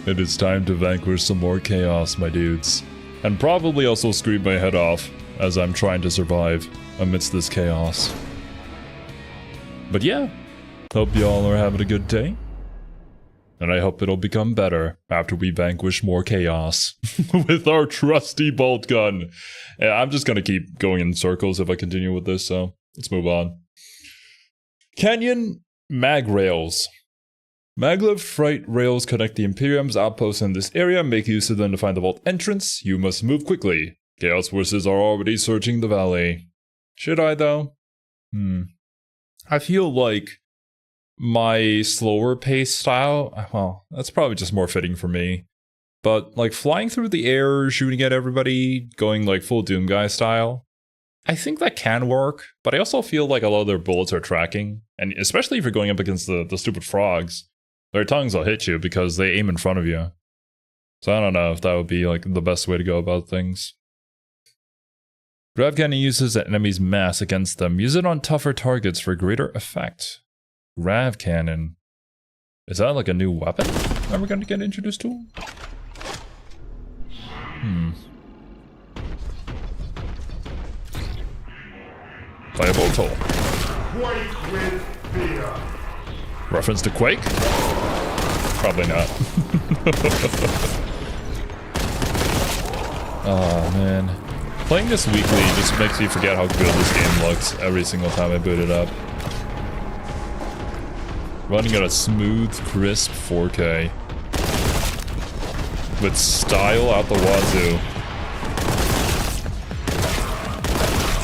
It is time to vanquish some more chaos, my dudes. And probably also scream my head off as I'm trying to survive amidst this chaos. But yeah, hope y'all are having a good day. And I hope it'll become better after we vanquish more chaos with our trusty Boltgun. Yeah, I'm just gonna keep going in circles if I continue with this, so let's move on. Canyon mag rails. Maglev freight rails connect the Imperium's outposts in this area. Make use of them to find the vault entrance. You must move quickly. Chaos forces are already searching the valley. Should I, though? I feel like my slower pace style, well, that's probably just more fitting for me. But, like, flying through the air, shooting at everybody, going, like, full Doom Guy style, I think that can work, but I also feel like a lot of their bullets are tracking. And especially if you're going up against the stupid frogs, their tongues will hit you because they aim in front of you. So I don't know if that would be, like, the best way to go about things. Grav Cannon uses an enemy's mass against them. Use it on tougher targets for greater effect. Grav Cannon. Is that like a new weapon that we're going to get introduced to? Firebolt. Quake with fear. Reference to Quake? Probably not. Oh man. Playing this weekly just makes me forget how good this game looks every single time I boot it up. Running at a smooth, crisp 4K. With style out the wazoo.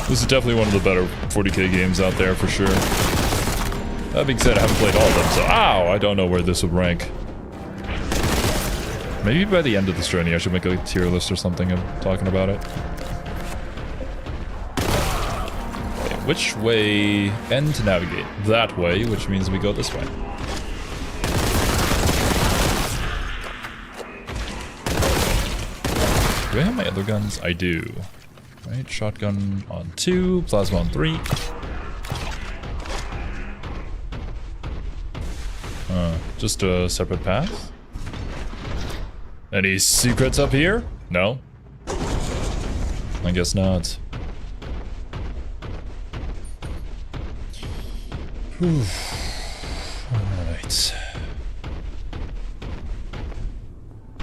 This is definitely one of the better 40k games out there for sure. That being said, I haven't played all of them, so ow! I don't know where this would rank. Maybe by the end of this journey I should make a tier list or something of talking about it. Okay, which way? N to navigate. That way, which means we go this way. Do I have my other guns? I do. Right, shotgun on 2, plasma on 3. Just a separate path? Any secrets up here? No? I guess not. Alright.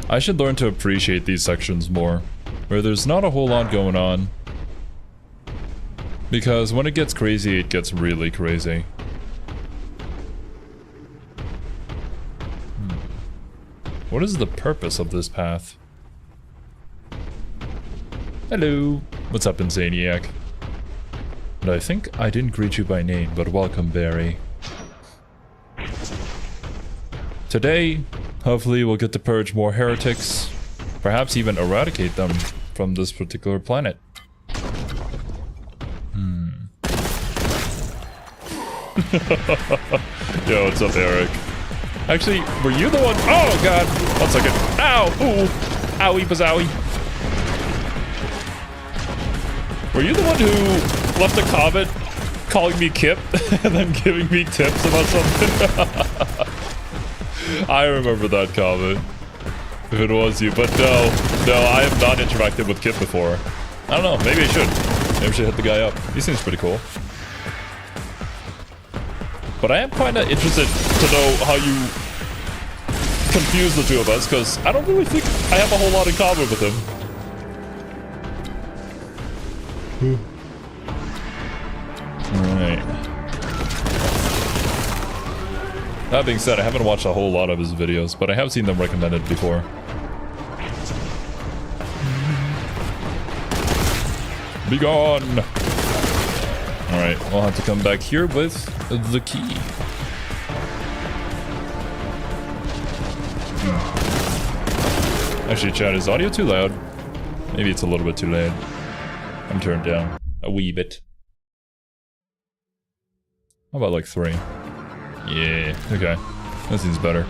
I should learn to appreciate these sections more, where there's not a whole lot going on. Because when it gets crazy, it gets really crazy. What is the purpose of this path? Hello. What's up, Insaniac? And I think I didn't greet you by name, but welcome, Barry. Today, hopefully we'll get to purge more heretics, perhaps even eradicate them from this particular planet. Yo, what's up, Eric? Actually, were you the one? Oh god! 1 second. Ow! Ooh! Owie bazowie. Were you the one who left a comment calling me Kip and then giving me tips about something? I remember that comment. If it was you, but no, I have not interacted with Kip before. I don't know, maybe I should. Maybe I should hit the guy up. He seems pretty cool. But I am kind of interested to know how you confuse the two of us, because I don't really think I have a whole lot in common with him. Alright. That being said, I haven't watched a whole lot of his videos, but I have seen them recommended before. Be gone! Alright, we'll have to come back here with the key. Actually, chat, is audio too loud? Maybe it's a little bit too loud. I'm turned down a wee bit. How about like 3? Yeah, okay. That seems better.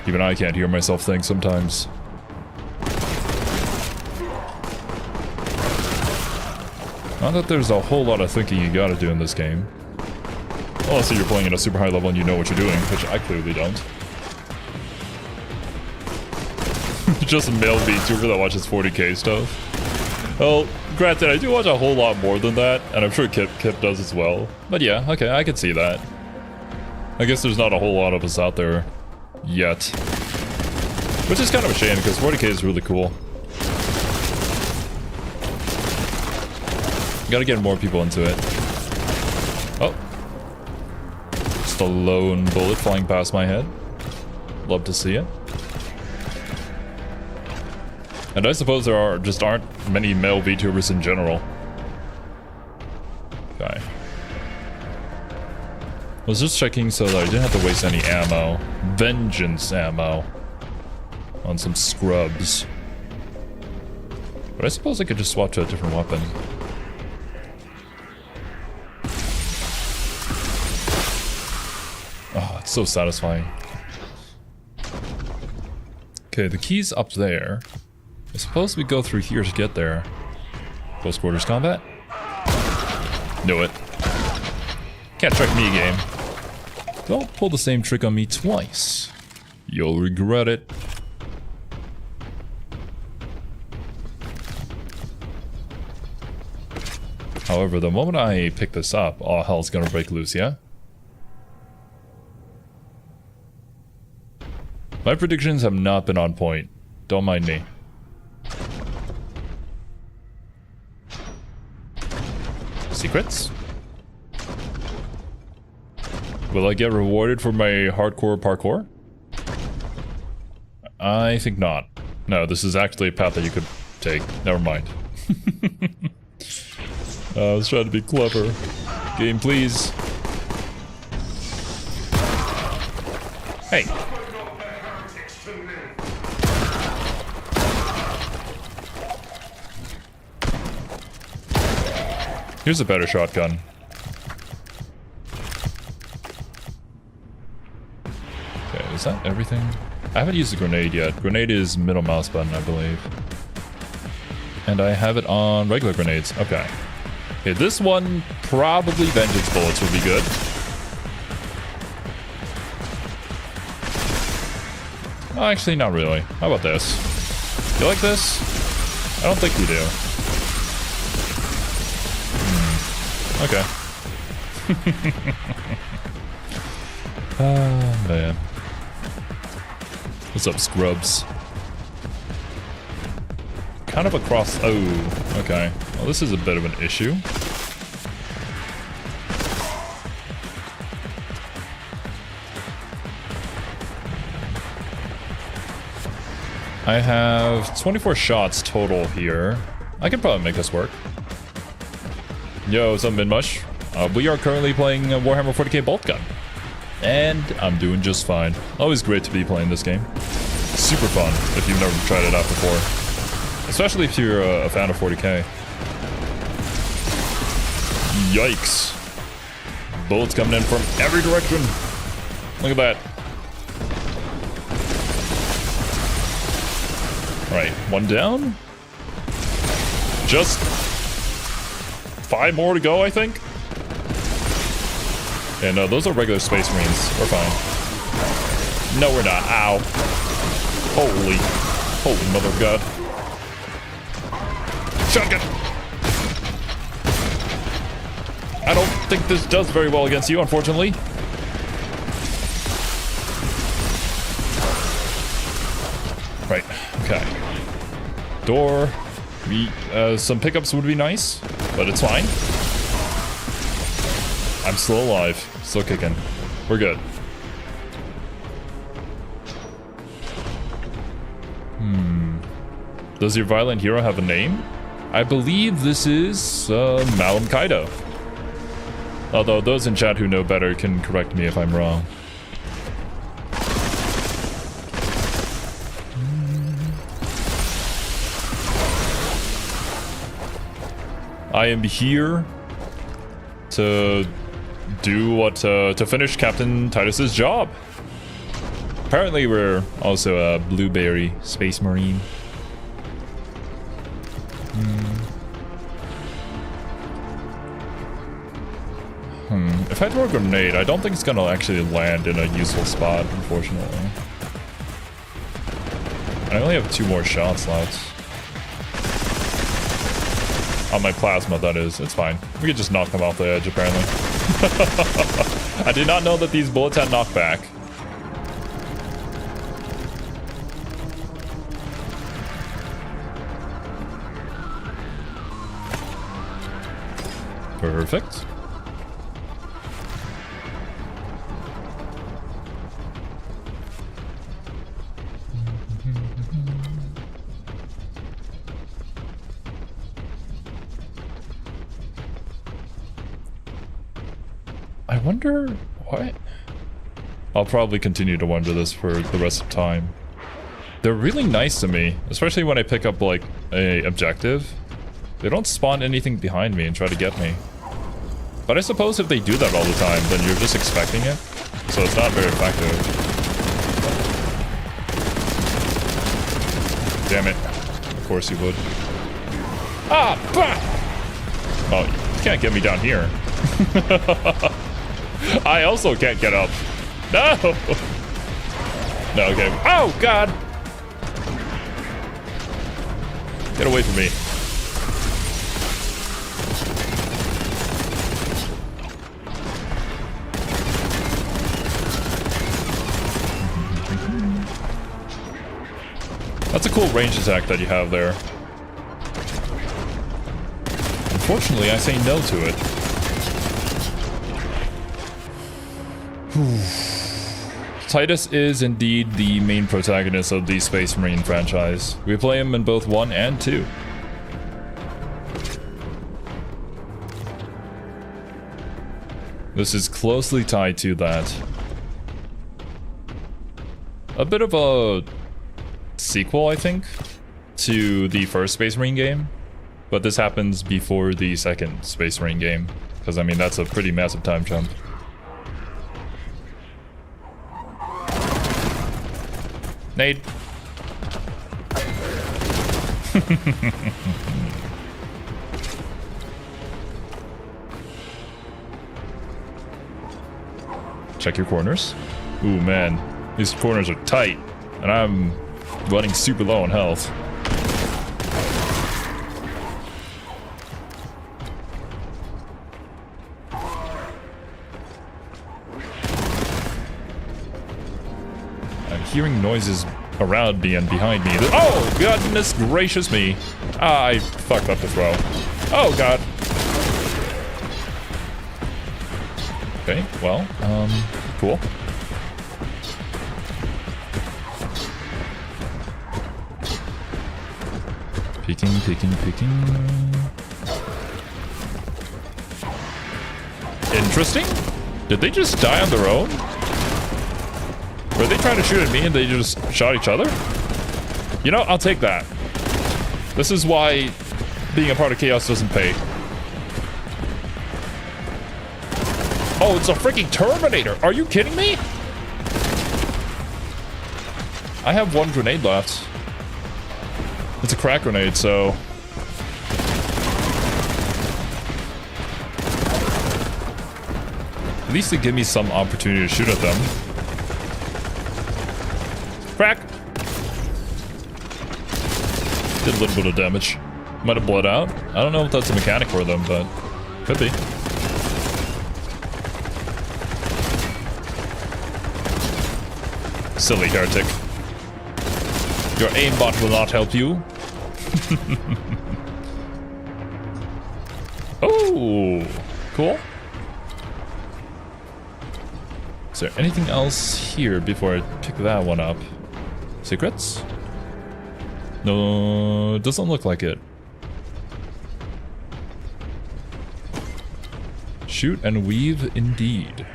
Even I can't hear myself think sometimes. Not that there's a whole lot of thinking you gotta do in this game. Unless you're playing at a super high level and you know what you're doing, which I clearly don't. Just a male VTuber that watches 40k stuff. Well, granted, I do watch a whole lot more than that, and I'm sure Kip does as well. But yeah, okay, I can see that. I guess there's not a whole lot of us out there yet. Which is kind of a shame, because 40k is really cool. Gotta get more people into it. Oh. Just a lone bullet flying past my head. Love to see it. And I suppose there aren't many male VTubers in general. Okay. I was just checking so that I didn't have to waste any ammo. Vengeance ammo. On some scrubs. But I suppose I could just swap to a different weapon. Oh, it's so satisfying. Okay, the key's up there. I suppose we go through here to get there. Close quarters combat? Knew it. Can't trick me, game. Don't pull the same trick on me twice. You'll regret it. However, the moment I pick this up, all hell's gonna break loose, yeah? My predictions have not been on point. Don't mind me. Secrets? Will I get rewarded for my hardcore parkour? I think not. No, this is actually a path that you could take. Never mind. I was trying to be clever. Game, please. Hey. Here's a better shotgun. Okay, is that everything? I haven't used the grenade yet. Grenade is middle mouse button, I believe. And I have it on regular grenades. Okay. Okay, this one, probably vengeance bullets would be good. Oh, actually, not really. How about this? You like this? I don't think you do. Okay. Oh, man. What's up, scrubs? Kind of across... Oh, okay. Well, this is a bit of an issue. I have 24 shots total here. I can probably make this work. Yo, what's up, Midmush? We are currently playing Warhammer 40k Boltgun. And I'm doing just fine. Always great to be playing this game. Super fun if you've never tried it out before. Especially if you're a fan of 40k. Yikes. Bullets coming in from every direction. Look at that. Alright, one down. Just 5 more to go, I think. And those are regular Space Marines. We're fine. No, we're not. Ow. Holy mother of God. Shotgun. I don't think this does very well against you, unfortunately. Right. Okay. Door. Some pickups would be nice, but it's fine. I'm still alive. Still kicking. We're good. Does your violent hero have a name? I believe this is MacLeod. Although those in chat who know better can correct me if I'm wrong. I am here to do what, to finish Captain Titus's job. Apparently we're also a Blueberry Space Marine. If I throw a grenade, I don't think it's gonna actually land in a useful spot, unfortunately. I only have 2 more shots left. On my plasma, that is. It's fine. We could just knock them off the edge, apparently. I did not know that these bullets had knockback. Perfect. I wonder what? I'll probably continue to wonder this for the rest of time. They're really nice to me, especially when I pick up like a objective. They don't spawn anything behind me and try to get me. But I suppose if they do that all the time, then you're just expecting it. So it's not very effective. Damn it. Of course you would. Ah! Bah! Oh, you can't get me down here. I also can't get up. No! No, okay. Oh, God! Get away from me. That's a cool range attack that you have there. Unfortunately, I say no to it. Titus is indeed the main protagonist of the Space Marine franchise. We play him in both 1 and 2. This is closely tied to that. A bit of a sequel, I think, to the first Space Marine game. But this happens before the second Space Marine game. Because, I mean, that's a pretty massive time jump. Nade. Check your corners. Ooh, man. These corners are tight. And I'm running super low on health. Hearing noises around me and behind me. Oh, goodness gracious me. I fucked up the throw. Oh, God. Okay, well, cool. Peeking, peeking, peeking. Interesting. Did they just die on their own? Were they trying to shoot at me and they just shot each other? You know, I'll take that. This is why being a part of Chaos doesn't pay. Oh, it's a freaking Terminator. Are you kidding me? I have 1 grenade left. It's a crack grenade, so... At least they give me some opportunity to shoot at them. Crack! Did a little bit of damage. Might have bled out. I don't know if that's a mechanic for them, but could be. Silly heretic. Your aimbot will not help you. Oh, cool. Is there anything else here before I pick that one up? Secrets? No, it doesn't look like it. Shoot and weave indeed.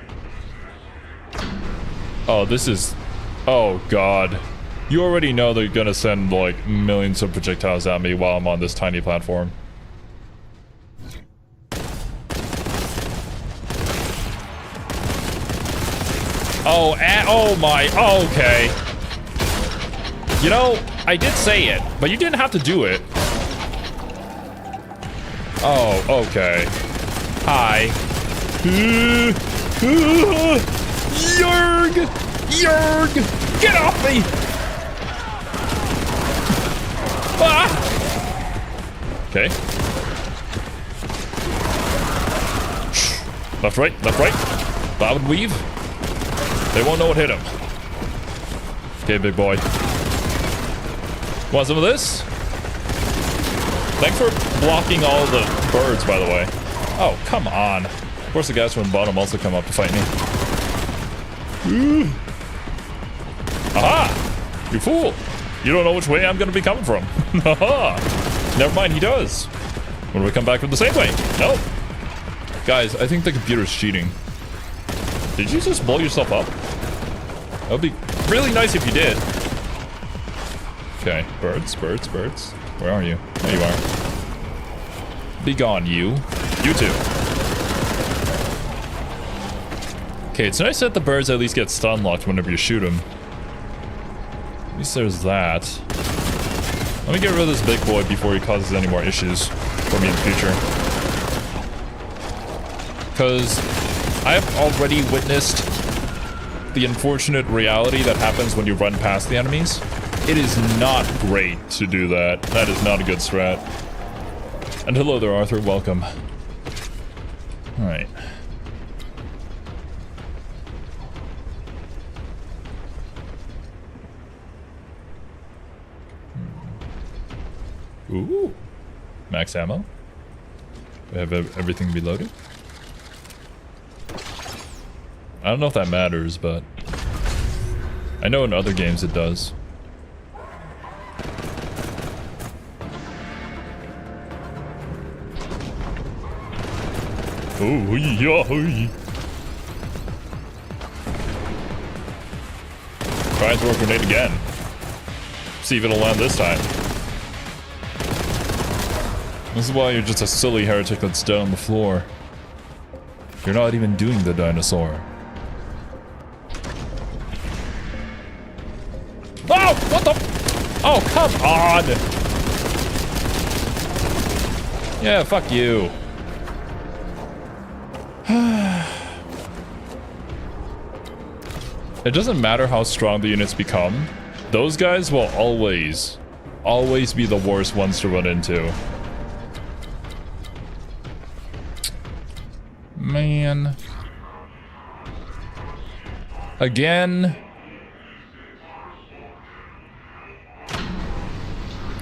Oh, this is... Oh, God. You already know they're gonna send, like, millions of projectiles at me while I'm on this tiny platform. Oh, oh my... Okay. You know, I did say it, but you didn't have to do it. Oh, okay. Hi. Yerg! Yerg! Get off me! Ah! Okay. Left, right, left, right. Bob and weave. They won't know what hit him. Okay, big boy. Want some of this? Thanks for blocking all the birds, by the way. Oh, come on. Of course, the guys from the bottom also come up to fight me. Ooh. Aha! You fool! You don't know which way I'm gonna be coming from. Haha! Never mind, he does. When do we come back from the same way? No. Guys, I think the computer's cheating. Did you just blow yourself up? That would be really nice if you did. Okay, birds, birds, birds. Where are you? There you are. Be gone, you. You too. Okay, it's nice that the birds at least get stun locked whenever you shoot them. At least there's that. Let me get rid of this big boy before he causes any more issues for me in the future. Because I have already witnessed the unfortunate reality that happens when you run past the enemies. It is not great to do that. That is not a good strat. And hello there, Arthur. Welcome. Alright. Ooh. Max ammo. We have everything reloaded. I don't know if that matters, but I know in other games it does. Oh, yeah. Try and throw a grenade again. See if it'll land this time. This is why you're just a silly heretic that's dead on the floor. You're not even doing the dinosaur. Oh, what the? Oh, come on! Yeah, fuck you. It doesn't matter how strong the units become. Those guys will always be the worst ones to run into. Man. Again.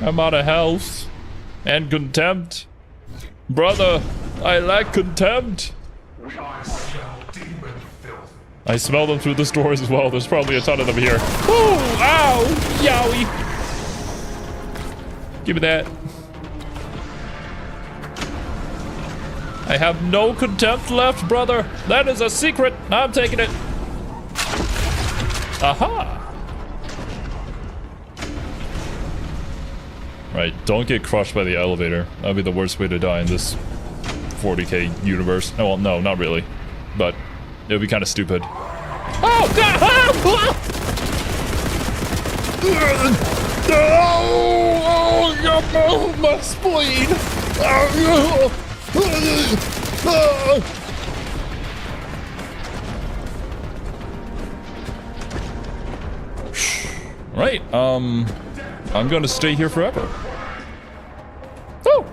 I'm out of health. And contempt. Brother, I lack contempt. I smell them through this door as well. There's probably a ton of them here. Ooh, ow, yowie. Give me that. I have no contempt left, brother. That is a secret. I'm taking it. Aha. Right, don't get crushed by the elevator. That would be the worst way to die in this 40k universe. Oh, well, no, not really. But it would be kind of stupid. Oh, God! Oh, my spleen! Right, I'm gonna stay here forever. Oh!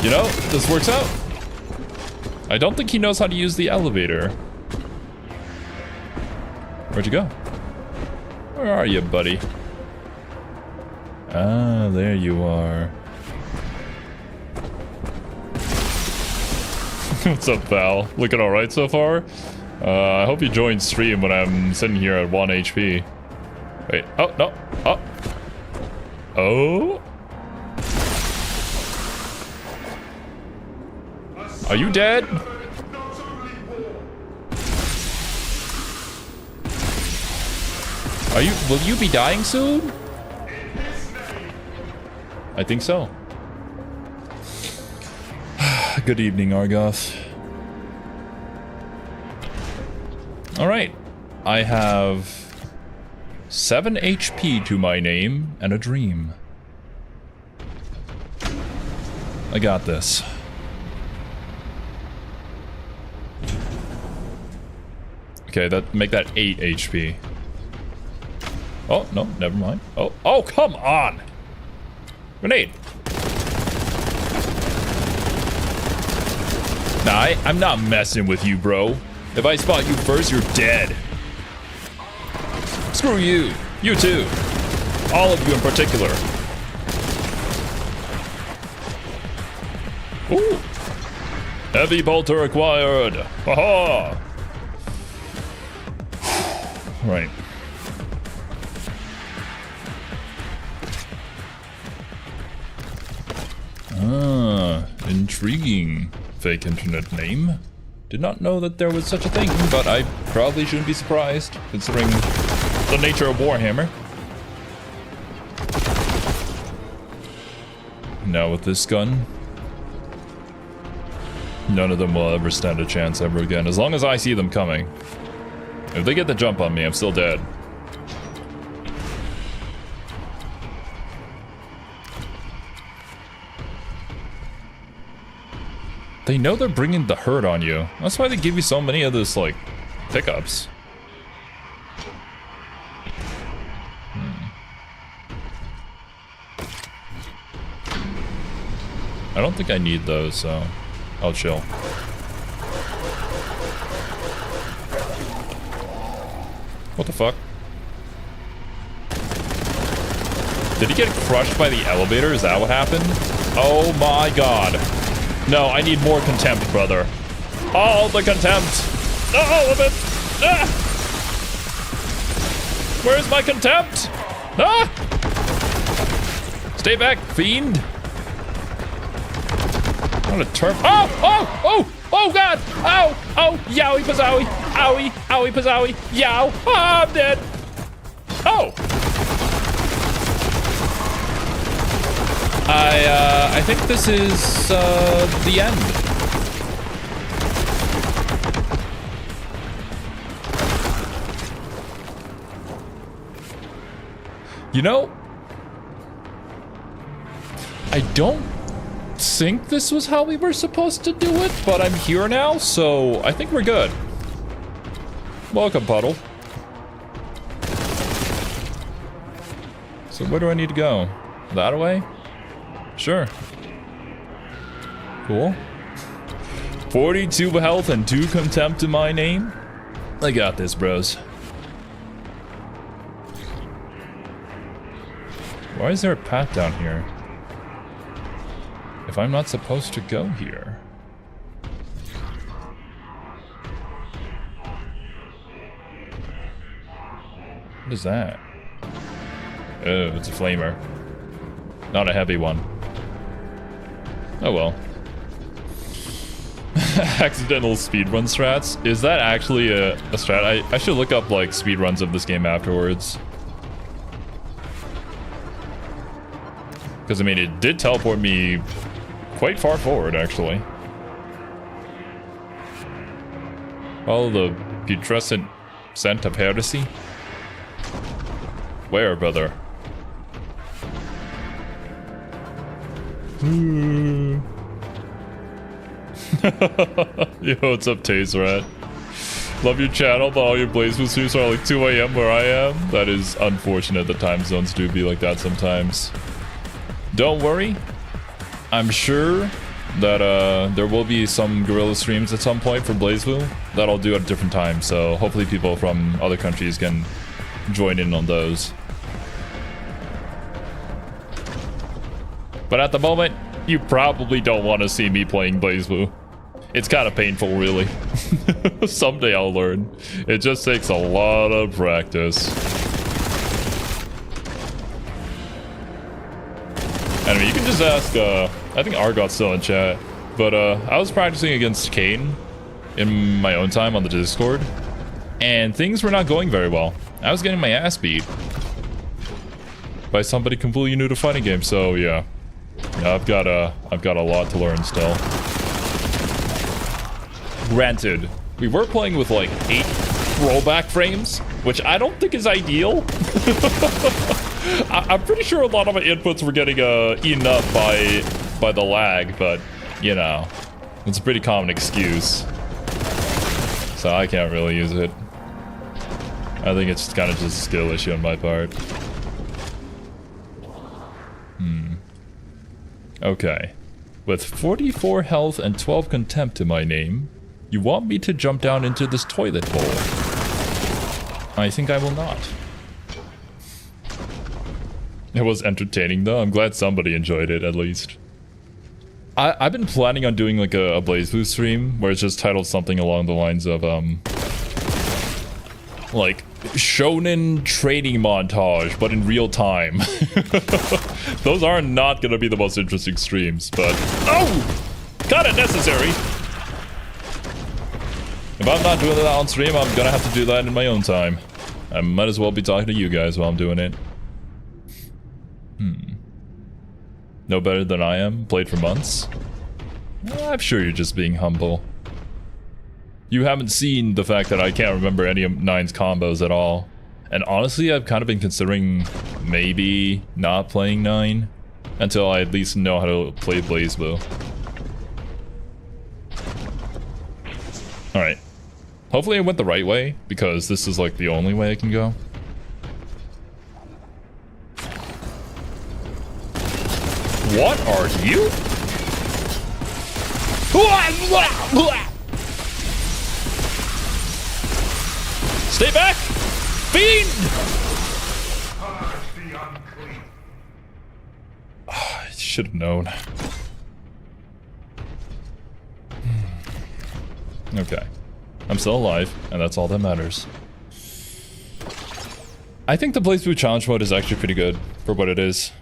You know, this works out. I don't think he knows how to use the elevator. Where'd you go? Where are you, buddy? Ah, there you are. What's up, pal? Looking alright so far? I hope you joined stream when I'm sitting here at 1 HP. Wait, oh, no. Oh. Oh. Are you dead? Will you be dying soon? I think so. Good evening, Argoth. Alright. I have 7 HP to my name and a dream. I got this. Okay, make that 8 HP. Oh, no, never mind. Oh, come on! Grenade! Nah, I'm not messing with you, bro. If I spot you first, you're dead. Screw you. You too. All of you in particular. Ooh. Heavy bolter acquired. Haha. Right. Intriguing. Fake internet name. Did not know that there was such a thing, but I probably shouldn't be surprised, considering the nature of Warhammer. Now with this gun, none of them will ever stand a chance ever again, as long as I see them coming. If they get the jump on me, I'm still dead. They know they're bringing the herd on you. That's why they give you so many of those, like, pickups. I don't think I need those, so I'll chill. What the fuck? Did he get crushed by the elevator? Is that what happened? Oh my god. No, I need more contempt, brother. All the contempt! All of it! Ah! Where's my contempt? Ah! Stay back, fiend! What a turf. Oh god! Ow! Oh! Yowie pazowie! Owie! Owie pazowie! Yow! Ah, I'm dead! Oh! I think this is, the end. You know, I don't think this was how we were supposed to do it, but I'm here now, so I think we're good. Welcome, Puddle. So where do I need to go? That way? Sure. Cool. 42 health and 2 contempt in my name. I got this, bros. Why is there a path down here? If I'm not supposed to go here. What is that? Oh, it's a flamer. Not a heavy one. Oh well. Accidental speedrun strats? Is that actually a strat? I should look up like speedruns of this game afterwards. Because I mean, it did teleport me quite far forward actually. Follow the putrescent scent of heresy. Where, brother? Yo, what's up, Taserat? Love your channel, but all your Blaze Boo streams are like 2 AM where I am. That is unfortunate. The time zones do be like that sometimes. Don't worry. I'm sure that there will be some guerrilla streams at some point for Blaze Boo that I'll do at a different time. So hopefully people from other countries can join in on those. But at the moment, you probably don't want to see me playing BlazBlue. It's kind of painful, really. Someday I'll learn. It just takes a lot of practice. Anyway, you can just ask, I think Argot's still in chat. But I was practicing against Kane in my own time on the Discord. And things were not going very well. I was getting my ass beat by somebody completely new to fighting games, so yeah. Yeah, I've got a lot to learn still. Granted, we were playing with like 8 throwback frames, which I don't think is ideal. I'm pretty sure a lot of my inputs were getting eaten up by the lag, but you know, it's a pretty common excuse. So I can't really use it. I think it's kind of just a skill issue on my part. Okay. With 44 health and 12 contempt to my name, you want me to jump down into this toilet bowl. I think I will not. It was entertaining though. I'm glad somebody enjoyed it at least. I've been planning on doing like a BlazBlue stream where it's just titled something along the lines of like shonen training montage, but in real time. Those are not gonna be the most interesting streams, but oh, kinda necessary. If I'm not doing that on stream, I'm gonna have to do that in my own time. I might as well be talking to you guys while I'm doing it. No better than I am? Played for months? I'm sure you're just being humble. You haven't seen the fact that I can't remember any of 9's combos at all. And honestly, I've kind of been considering maybe not playing 9 until I at least know how to play BlazBlue. Alright. Hopefully I went the right way, because this is like the only way I can go. What are you? Stay back! Fiend! I should have known. Okay. I'm still alive, and that's all that matters. I think the BlazBlue challenge mode is actually pretty good for what it is.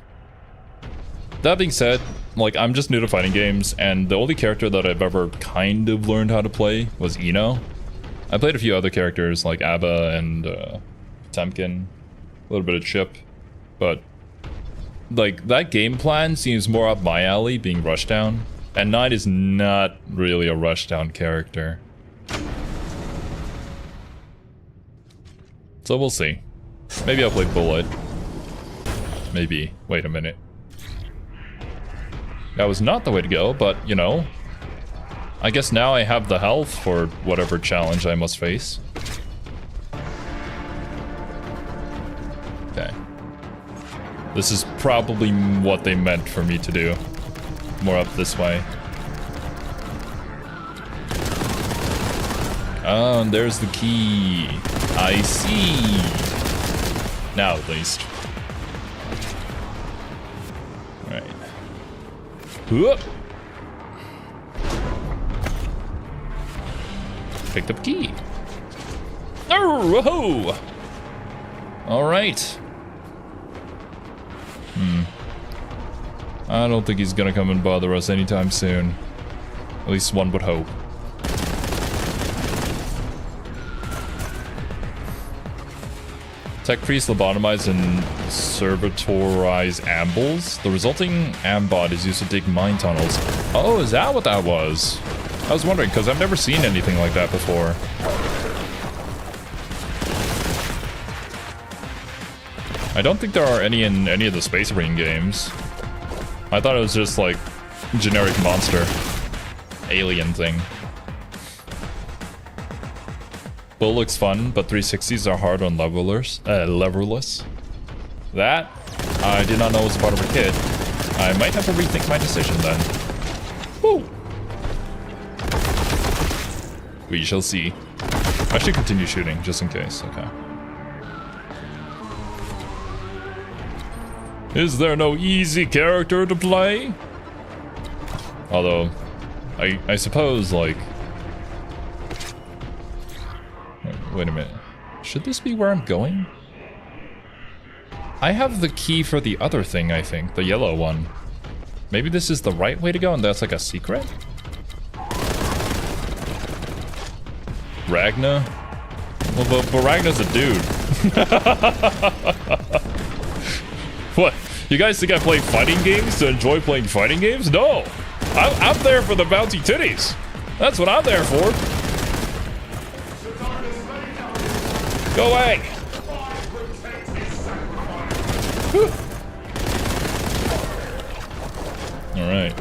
That being said, like, I'm just new to fighting games, and the only character that I've ever kind of learned how to play was Ino. I played a few other characters like Abba and Temkin, a little bit of Chip, but like that game plan seems more up my alley, being Rushdown, and 9 is not really a Rushdown character. So we'll see. Maybe I'll play Bullet. Maybe. Wait a minute. That was not the way to go, but, you know, I guess now I have the health for whatever challenge I must face. Okay. This is probably what they meant for me to do. More up this way. Oh, and there's the key. I see. Now at least. Alright. Whoop. Picked up key. Oh, whoa. Alright. I don't think he's gonna come and bother us anytime soon. At least one would hope. Tech priest lobotomize and servitorize ambles. The resulting ambot is used to dig mine tunnels. Oh, is that what that was? I was wondering, because I've never seen anything like that before. I don't think there are any in any of the Space Marine games. I thought it was just like generic monster. Alien thing. Bull looks fun, but 360s are hard on levelers. Leverless. That I did not know was a part of a kit. I might have to rethink my decision then. Woo! We shall see. I should continue shooting, just in case. Okay. Is there no easy character to play? Although, I suppose, like... Wait a minute. Should this be where I'm going? I have the key for the other thing, I think. The yellow one. Maybe this is the right way to go and that's like a secret? Ragna? Well, but Ragna's a dude. What? You guys think I play fighting games to enjoy playing fighting games? No! I'm there for the bouncy titties. That's what I'm there for. Go away! Alright.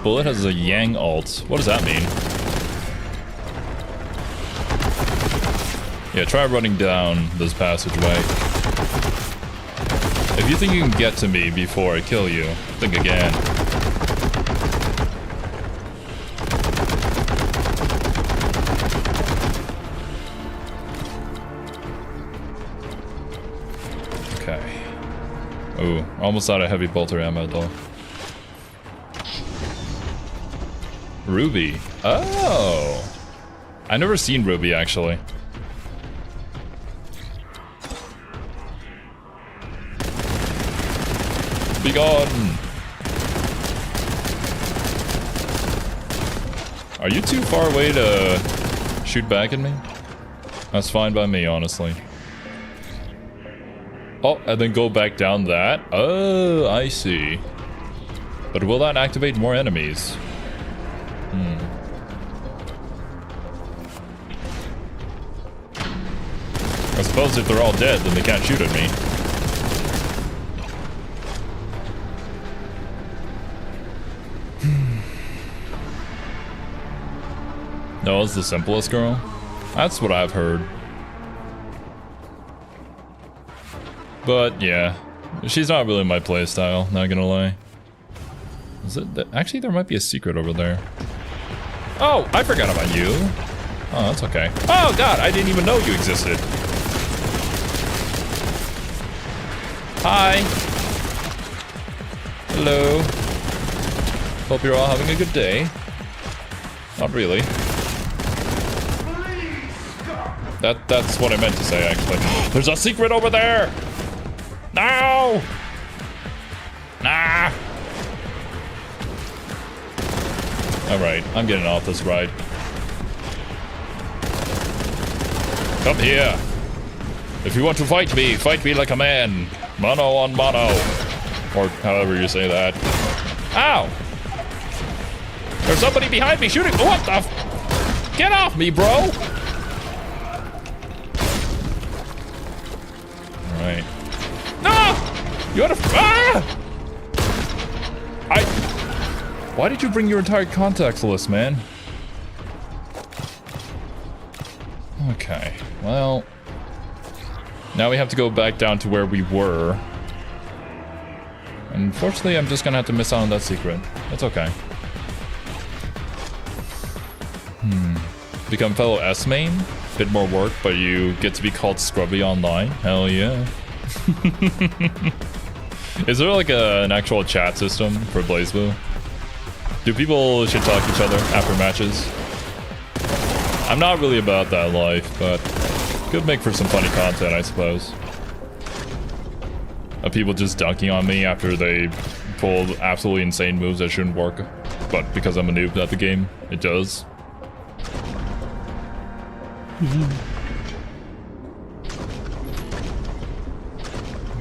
Bullet has a Yang ult. What does that mean? Yeah, try running down this passageway. If you think you can get to me before I kill you, think again. Okay. Ooh, almost out of heavy bolter ammo though. Ruby. Oh! I've never seen Ruby actually. Be gone! Are you too far away to shoot back at me? That's fine by me, honestly. Oh, and then go back down that? Oh, I see. But will that activate more enemies? I suppose if they're all dead, then they can't shoot at me. No, it's the simplest girl? That's what I've heard. But yeah, she's not really my playstyle, not gonna lie. Is it actually, there might be a secret over there. Oh, I forgot about you. Oh, that's okay. Oh god, I didn't even know you existed. Hi. Hello. Hope you're all having a good day. Not really. That's what I meant to say, actually. There's a secret over there! No! Nah! Alright, I'm getting off this ride. Come here. If you want to fight me like a man. Mano on mano. Or however you say that. Ow! There's somebody behind me shooting. What the f— Get off me, bro! Alright. No! You had a— Ah! Why did you bring your entire contacts list, man? Okay, well... Now we have to go back down to where we were. Unfortunately, I'm just gonna have to miss out on that secret. That's okay. Become fellow S main? Bit more work, but you get to be called Scrubby online? Hell yeah. Is there like an actual chat system for BlazBlue? Do people shit talk each other after matches? I'm not really about that life, but could make for some funny content, I suppose. Of people just dunking on me after they pulled absolutely insane moves that shouldn't work, but because I'm a noob at the game, it does.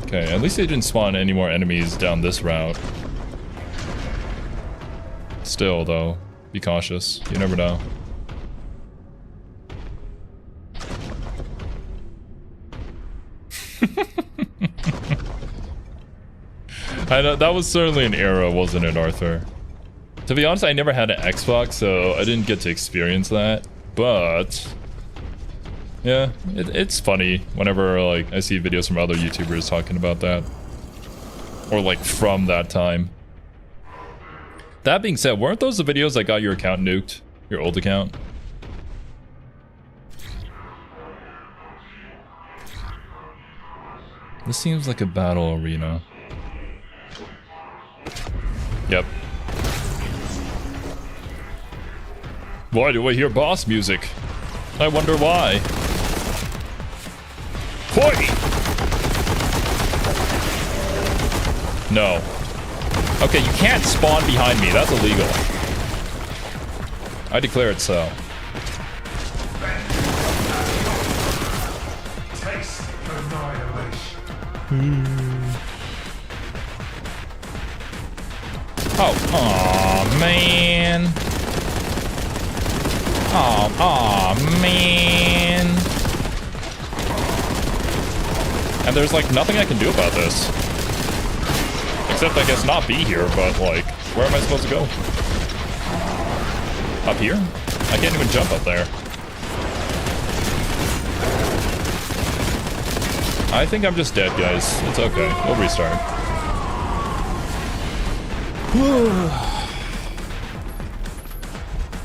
Okay, at least they didn't spawn any more enemies down this route. Still, though, be cautious. You never know. I know, that was certainly an era, wasn't it, Arthur? To be honest, I never had an Xbox, so I didn't get to experience that. But yeah, it's funny whenever like I see videos from other YouTubers talking about that, or like from that time. That being said, weren't those the videos that got your account nuked? Your old account? This seems like a battle arena. Yep. Why do I hear boss music? I wonder why. Hoi! No. Okay, you can't spawn behind me. That's illegal. I declare it so. Taste annihilation. Oh, aw, man. Oh, man. And there's like nothing I can do about this. Except I guess not be here, but like, where am I supposed to go? Up here? I can't even jump up there. I think I'm just dead, guys. It's okay. We'll restart.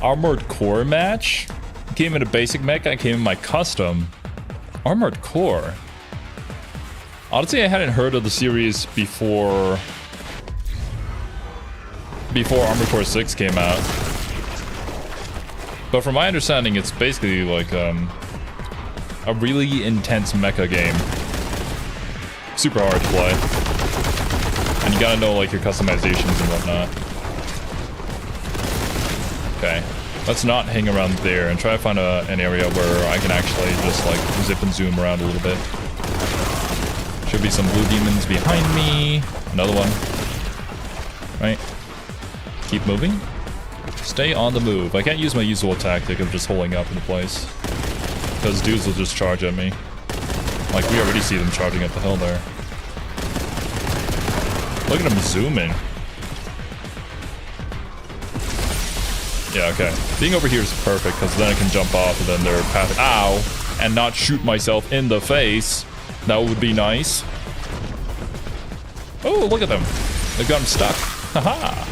Armored Core match? Came in a basic mech, I came in my custom. Armored Core? Honestly, I hadn't heard of the series before Armored Core 6 came out. But from my understanding, it's basically like a really intense mecha game. Super hard to play. And you gotta know like your customizations and whatnot. Okay. Let's not hang around there and try to find an area where I can actually just like zip and zoom around a little bit. Should be some blue demons behind me. Another one. Right. Keep moving. Stay on the move. I can't use my usual tactic of just holding up in place. Because dudes will just charge at me. Like, we already see them charging up the hill there. Look at them zooming. Yeah, okay. Being over here is perfect, because then I can jump off and then they're path— ow! And not shoot myself in the face. That would be nice. Oh, look at them. They've got him stuck. Haha!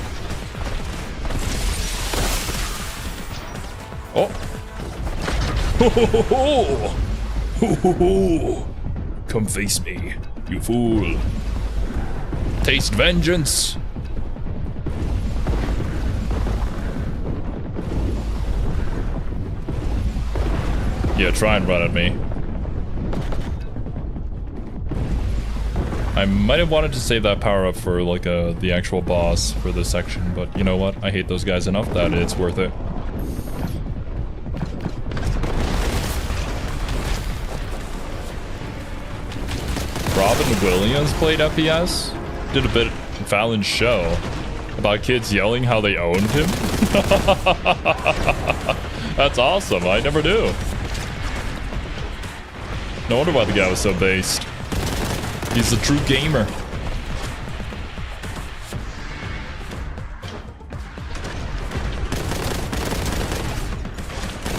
Oh! Ho ho ho ho! Ho ho ho! Come face me, you fool. Taste vengeance. Yeah, try and run at me. I might have wanted to save that power up for like the actual boss for this section, but you know what? I hate those guys enough that it's worth it. Robin Williams played FPS? Did a bit of Fallon's show about kids yelling how they owned him? That's awesome, I never knew. No wonder why the guy was so based. He's a true gamer.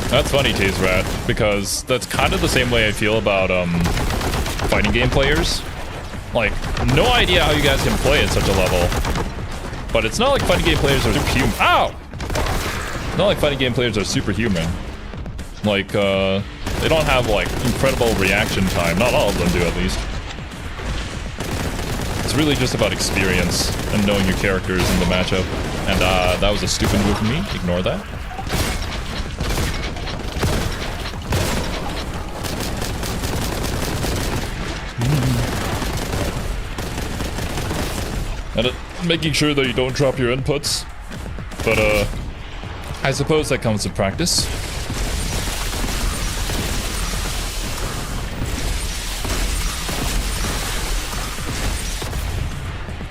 That's funny, Taze Rat, because that's kind of the same way I feel about fighting game players. Like, no idea how you guys can play at such a level. But it's not like fighting game players are superhuman. Ow! Not like fighting game players are superhuman. Like, they don't have, like, incredible reaction time. Not all of them do, at least. It's really just about experience and knowing your characters in the matchup. And, that was a stupid move from me. Ignore that. And making sure that you don't drop your inputs. But, I suppose that comes with practice.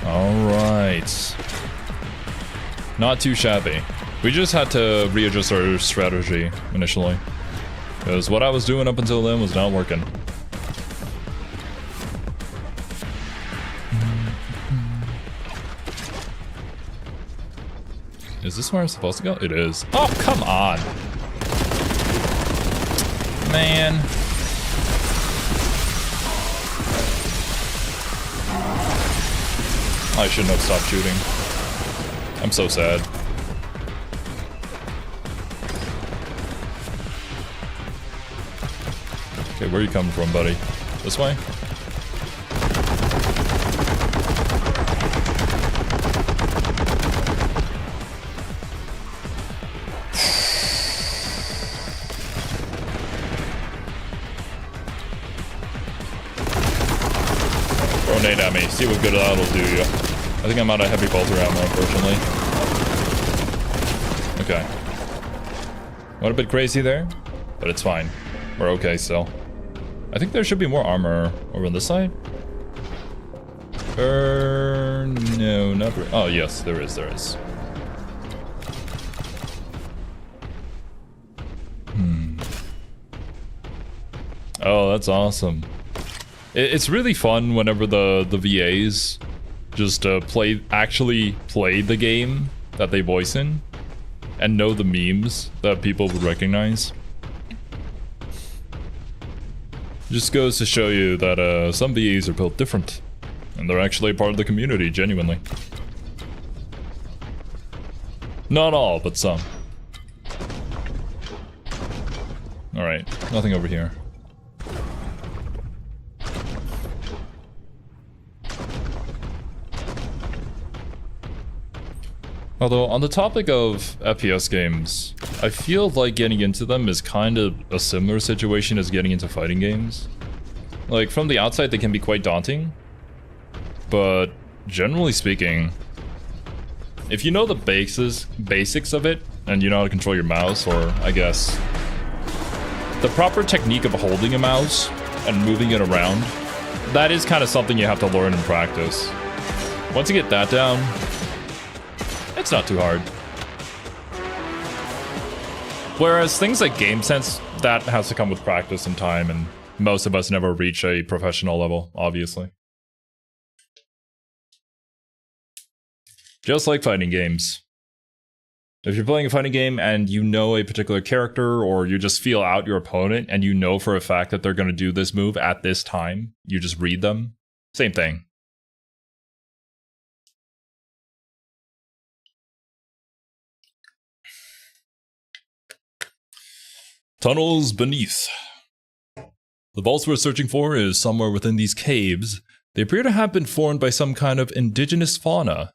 Alright. Not too shabby. We just had to readjust our strategy initially. Because what I was doing up until then was not working. Is this where I'm supposed to go? It is. Oh, come on. Man. I shouldn't have stopped shooting. I'm so sad. Okay, where are you coming from, buddy? This way? Grenade at me. See what good that'll do you. I think I'm out of heavy bolter ammo, unfortunately. Okay. Went a bit crazy there, but it's fine. We're okay still. I think there should be more armor over on this side. No, not really. Oh, yes, there is, there is. Oh, that's awesome. It's really fun whenever the VAs just actually play the game that they voice in and know the memes that people would recognize. Just goes to show you that some VAs are built different, and they're actually part of the community, genuinely. Not all, but some. Alright, nothing over here. Although, on the topic of FPS games, I feel like getting into them is kind of a similar situation as getting into fighting games. Like, from the outside they can be quite daunting, but generally speaking, if you know the basics of it, and you know how to control your mouse, or I guess, the proper technique of holding a mouse and moving it around, that is kind of something you have to learn and practice. Once you get that down, it's not too hard. Whereas things like game sense, that has to come with practice and time, and most of us never reach a professional level, obviously. Just like fighting games. If you're playing a fighting game and you know a particular character, or you just feel out your opponent and you know for a fact that they're going to do this move at this time, you just read them. Same thing. Tunnels beneath. The vaults we're searching for is somewhere within these caves. They appear to have been formed by some kind of indigenous fauna.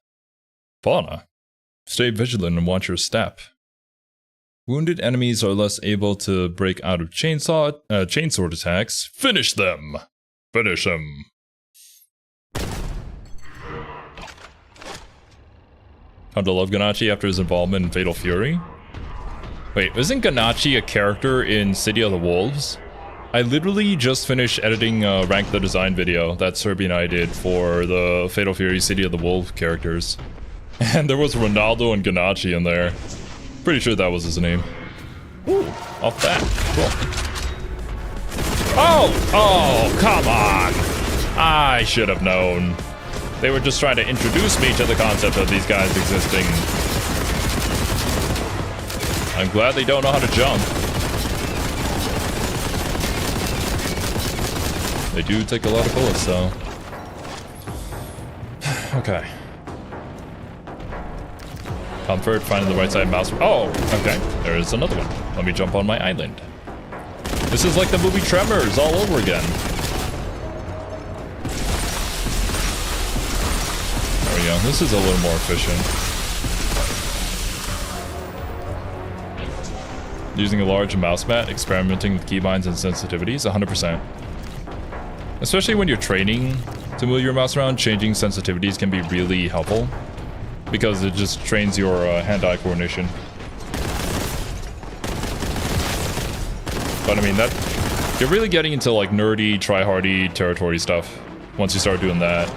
Fauna? Stay vigilant and watch your step. Wounded enemies are less able to break out of chainsword attacks. Finish them! Finish them! Come to love Ganachi after his involvement in Fatal Fury? Wait, isn't Ganachi a character in City of the Wolves? I literally just finished editing a Rank the Design video that Serbian and I did for the Fatal Fury City of the Wolves characters. And there was Ronaldo and Ganachi in there. Pretty sure that was his name. Ooh, off that. Cool. Oh, come on! I should have known. They were just trying to introduce me to the concept of these guys existing. I'm glad they don't know how to jump. They do take a lot of bullets, though. Okay. Comfort, finding the right side mouse. Oh, okay. There is another one. Let me jump on my island. This is like the movie Tremors all over again. There we go. This is a little more efficient. Using a large mouse mat, experimenting with keybinds and sensitivities, 100%. Especially when you're training to move your mouse around, changing sensitivities can be really helpful, because it just trains your hand-eye coordination. But I mean, you're really getting into like nerdy, try-hardy territory stuff once you start doing that.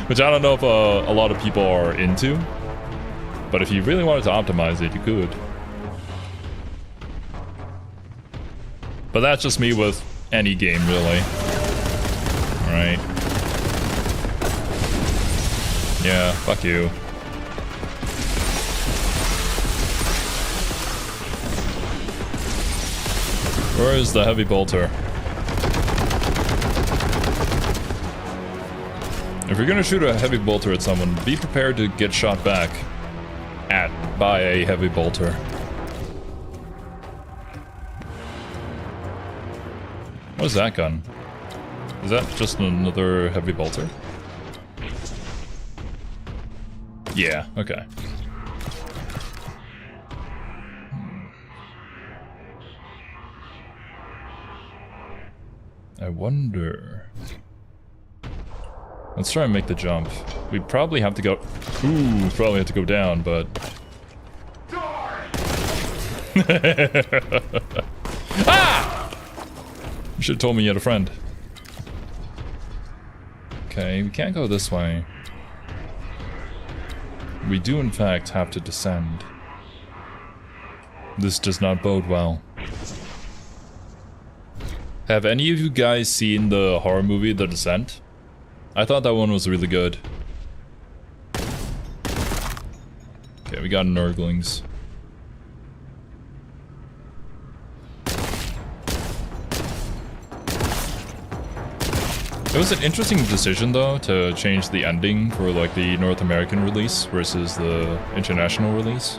Which I don't know if a lot of people are into, but if you really wanted to optimize it, you could. But that's just me with any game, really. Alright. Yeah, fuck you. Where is the heavy bolter? If you're gonna shoot a heavy bolter at someone, be prepared to get shot back by a heavy bolter. What is that gun? Is that just another heavy bolter? Yeah, okay. I wonder... Let's try and make the jump. We probably have to go... Ooh, probably have to go down, but... Ah! You should have told me you had a friend. Okay, we can't go this way. We do in fact have to descend. This does not bode well. Have any of you guys seen the horror movie The Descent? I thought that one was really good. Okay, we got Nurglings. It was an interesting decision though to change the ending for like the North American release versus the international release.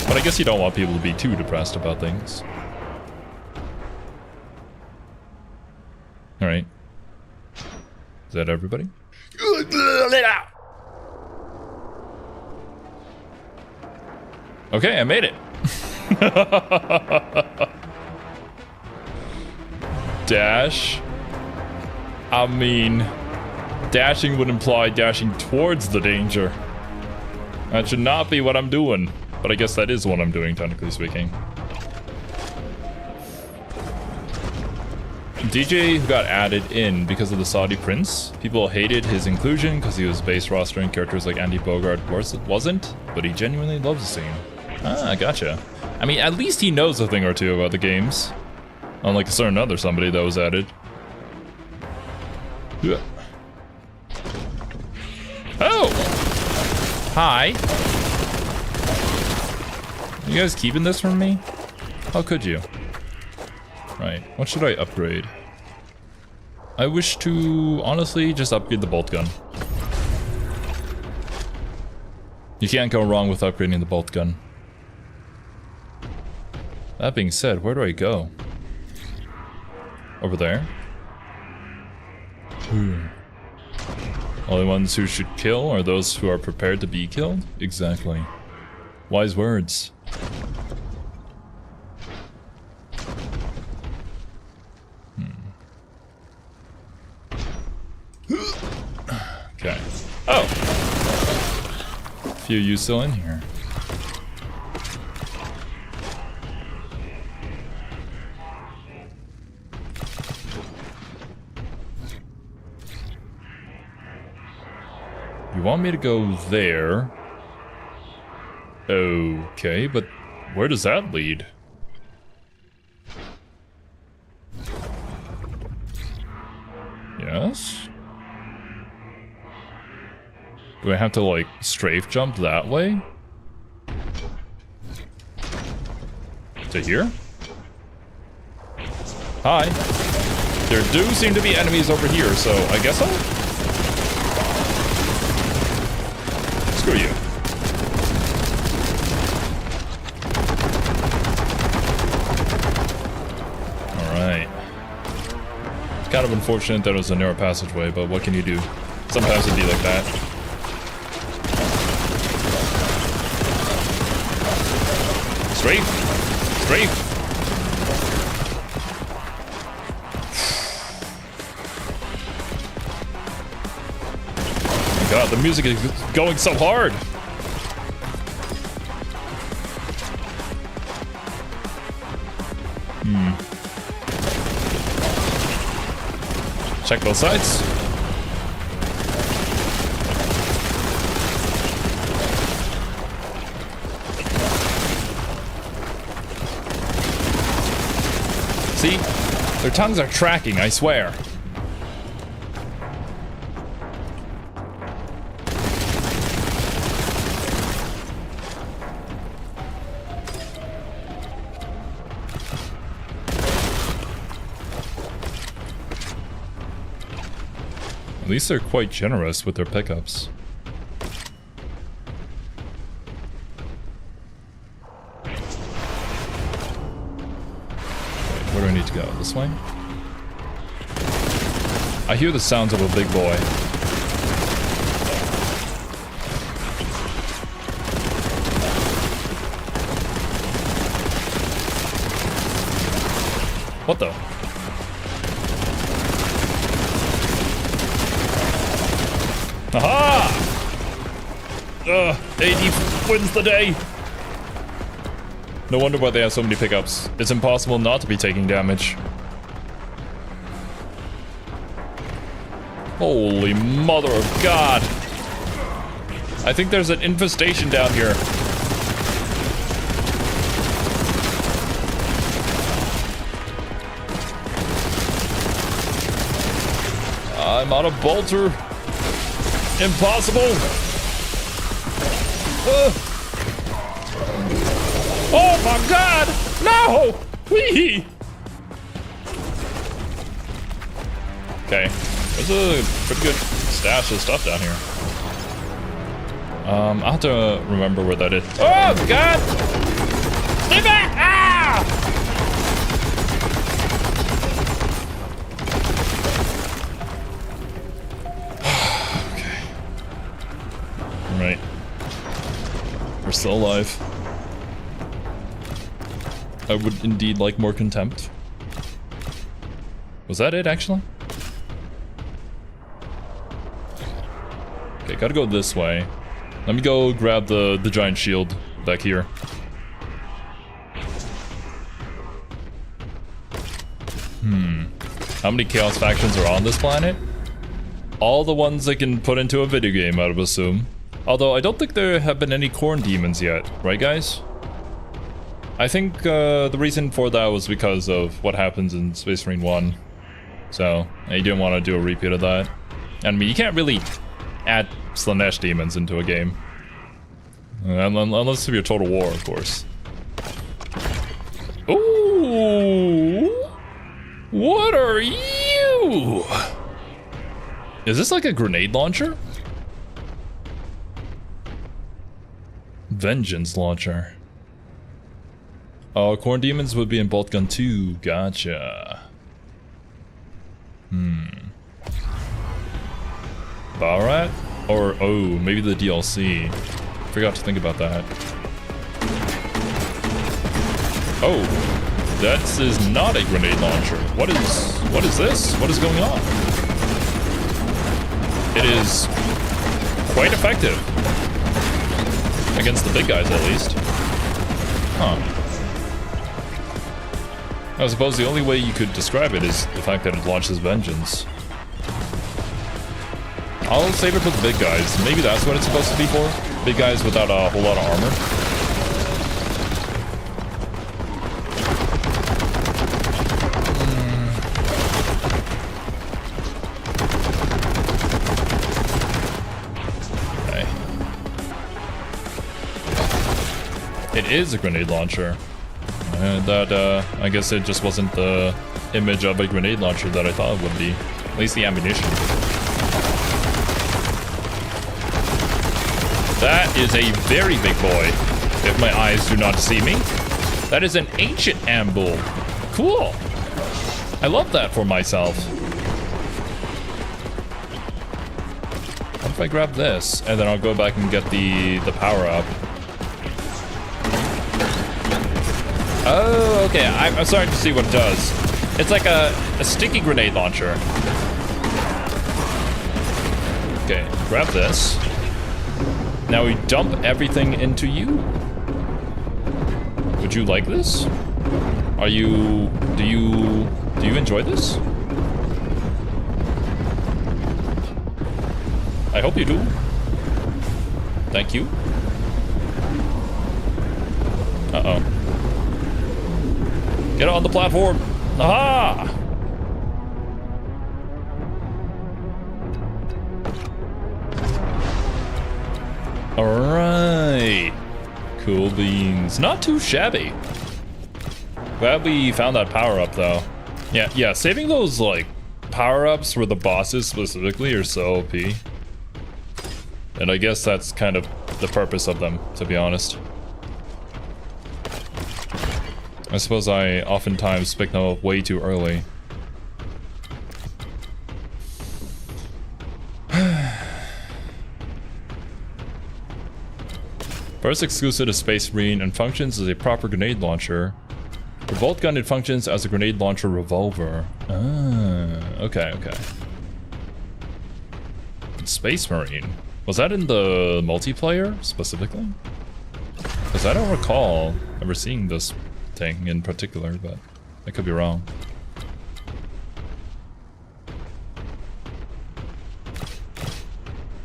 But I guess you don't want people to be too depressed about things. Alright. Is that everybody? Okay, I made it. Dash. I mean, dashing would imply dashing towards the danger. That should not be what I'm doing. But I guess that is what I'm doing, technically speaking. DJ got added in because of the Saudi Prince. People hated his inclusion because he was base rostering characters like Andy Bogart wasn't, but he genuinely loves the scene. Ah, gotcha. I mean, at least he knows a thing or two about the games. Unlike a certain other somebody that was added. Yeah. Oh! Hi. You guys keeping this from me? How could you? Right, what should I upgrade? I wish to, honestly, just upgrade the Boltgun. You can't go wrong with upgrading the Boltgun. That being said, where do I go? Over there? Only ones who should kill are those who are prepared to be killed? Exactly. Wise words. Okay. Oh! A few of you still in here. You want me to go there? Okay, but where does that lead? Yes? Do I have to, like, strafe jump that way? To here? Hi. There do seem to be enemies over here, so I guess I'll... Screw you. Alright. It's kind of unfortunate that it was a narrow passageway, but what can you do? Sometimes it'd be like that. Strafe! Strafe! Oh my god, the music is going so hard! Check both sides. See? Their tongues are tracking, I swear. At least they're quite generous with their pickups. Where do I need to go? This way? I hear the sounds of a big boy. What the? Aha! AD wins the day! No wonder why they have so many pickups. It's impossible not to be taking damage. Holy mother of God. I think there's an infestation down here. I'm out of bolter. Impossible. Oh my God! No! Wee! Okay, there's a pretty good stash of stuff down here. I'll have to remember where that is. Oh God! Stay back! Ah! Okay. All right. We're still alive. I would indeed like more contempt. Was that it, actually? Okay, gotta go this way. Let me go grab the giant shield back here. How many Chaos factions are on this planet? All the ones they can put into a video game, I would assume. Although, I don't think there have been any corn demons yet. Right, guys? I think the reason for that was because of what happens in Space Marine 1. So, you didn't want to do a repeat of that. And I mean, you can't really add Slanesh demons into a game. Unless you're Total War, of course. Ooh! What are you? Is this like a grenade launcher? Vengeance launcher. Oh, corn demons would be in Boltgun 2. Gotcha. Barat? Or, oh, maybe the DLC. Forgot to think about that. Oh, that is not a grenade launcher. What is this? What is going on? It is quite effective. Against the big guys, at least. Huh. I suppose the only way you could describe it is the fact that it launches vengeance. I'll save it for the big guys. Maybe that's what it's supposed to be for? Big guys without a whole lot of armor. Okay. It is a grenade launcher. I guess it just wasn't the image of a grenade launcher that I thought it would be. At least the ammunition. That is a very big boy, if my eyes do not deceive me. That is an ancient Ambul. Cool. I love that for myself. What if I grab this, and then I'll go back and get the power-up. Oh, okay. I'm starting to see what it does. It's like a sticky grenade launcher. Okay, grab this. Now we dump everything into you. Would you like this? Do you enjoy this? I hope you do. Thank you. Uh-oh. Get on the platform. Aha! Alright. Cool beans. Not too shabby. Glad we found that power-up, though. Yeah, saving those, like, power-ups for the bosses specifically are so OP. And I guess that's kind of the purpose of them, to be honest. I suppose I oftentimes pick them up way too early. First exclusive to Space Marine and functions as a proper grenade launcher. For Boltgun, it functions as a grenade launcher revolver. Ah, okay. Space Marine. Was that in the multiplayer, specifically? Because I don't recall ever seeing this thing in particular, but I could be wrong.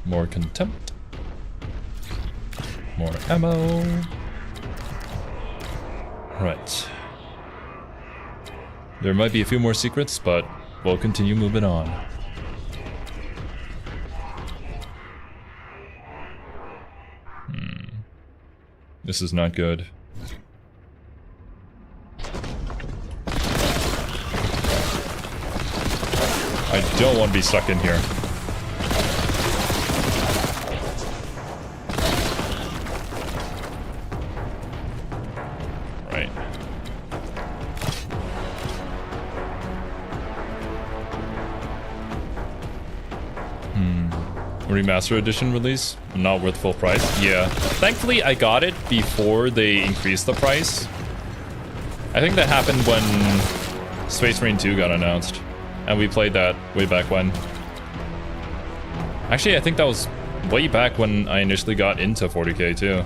More contempt. More ammo. Right. There might be a few more secrets, but we'll continue moving on. This is not good. I don't want to be stuck in here. Right. Remaster edition release? Not worth full price? Yeah. Thankfully, I got it before they increased the price. I think that happened when Space Marine 2 got announced. And we played that way back when. Actually, I think that was way back when I initially got into 40k too.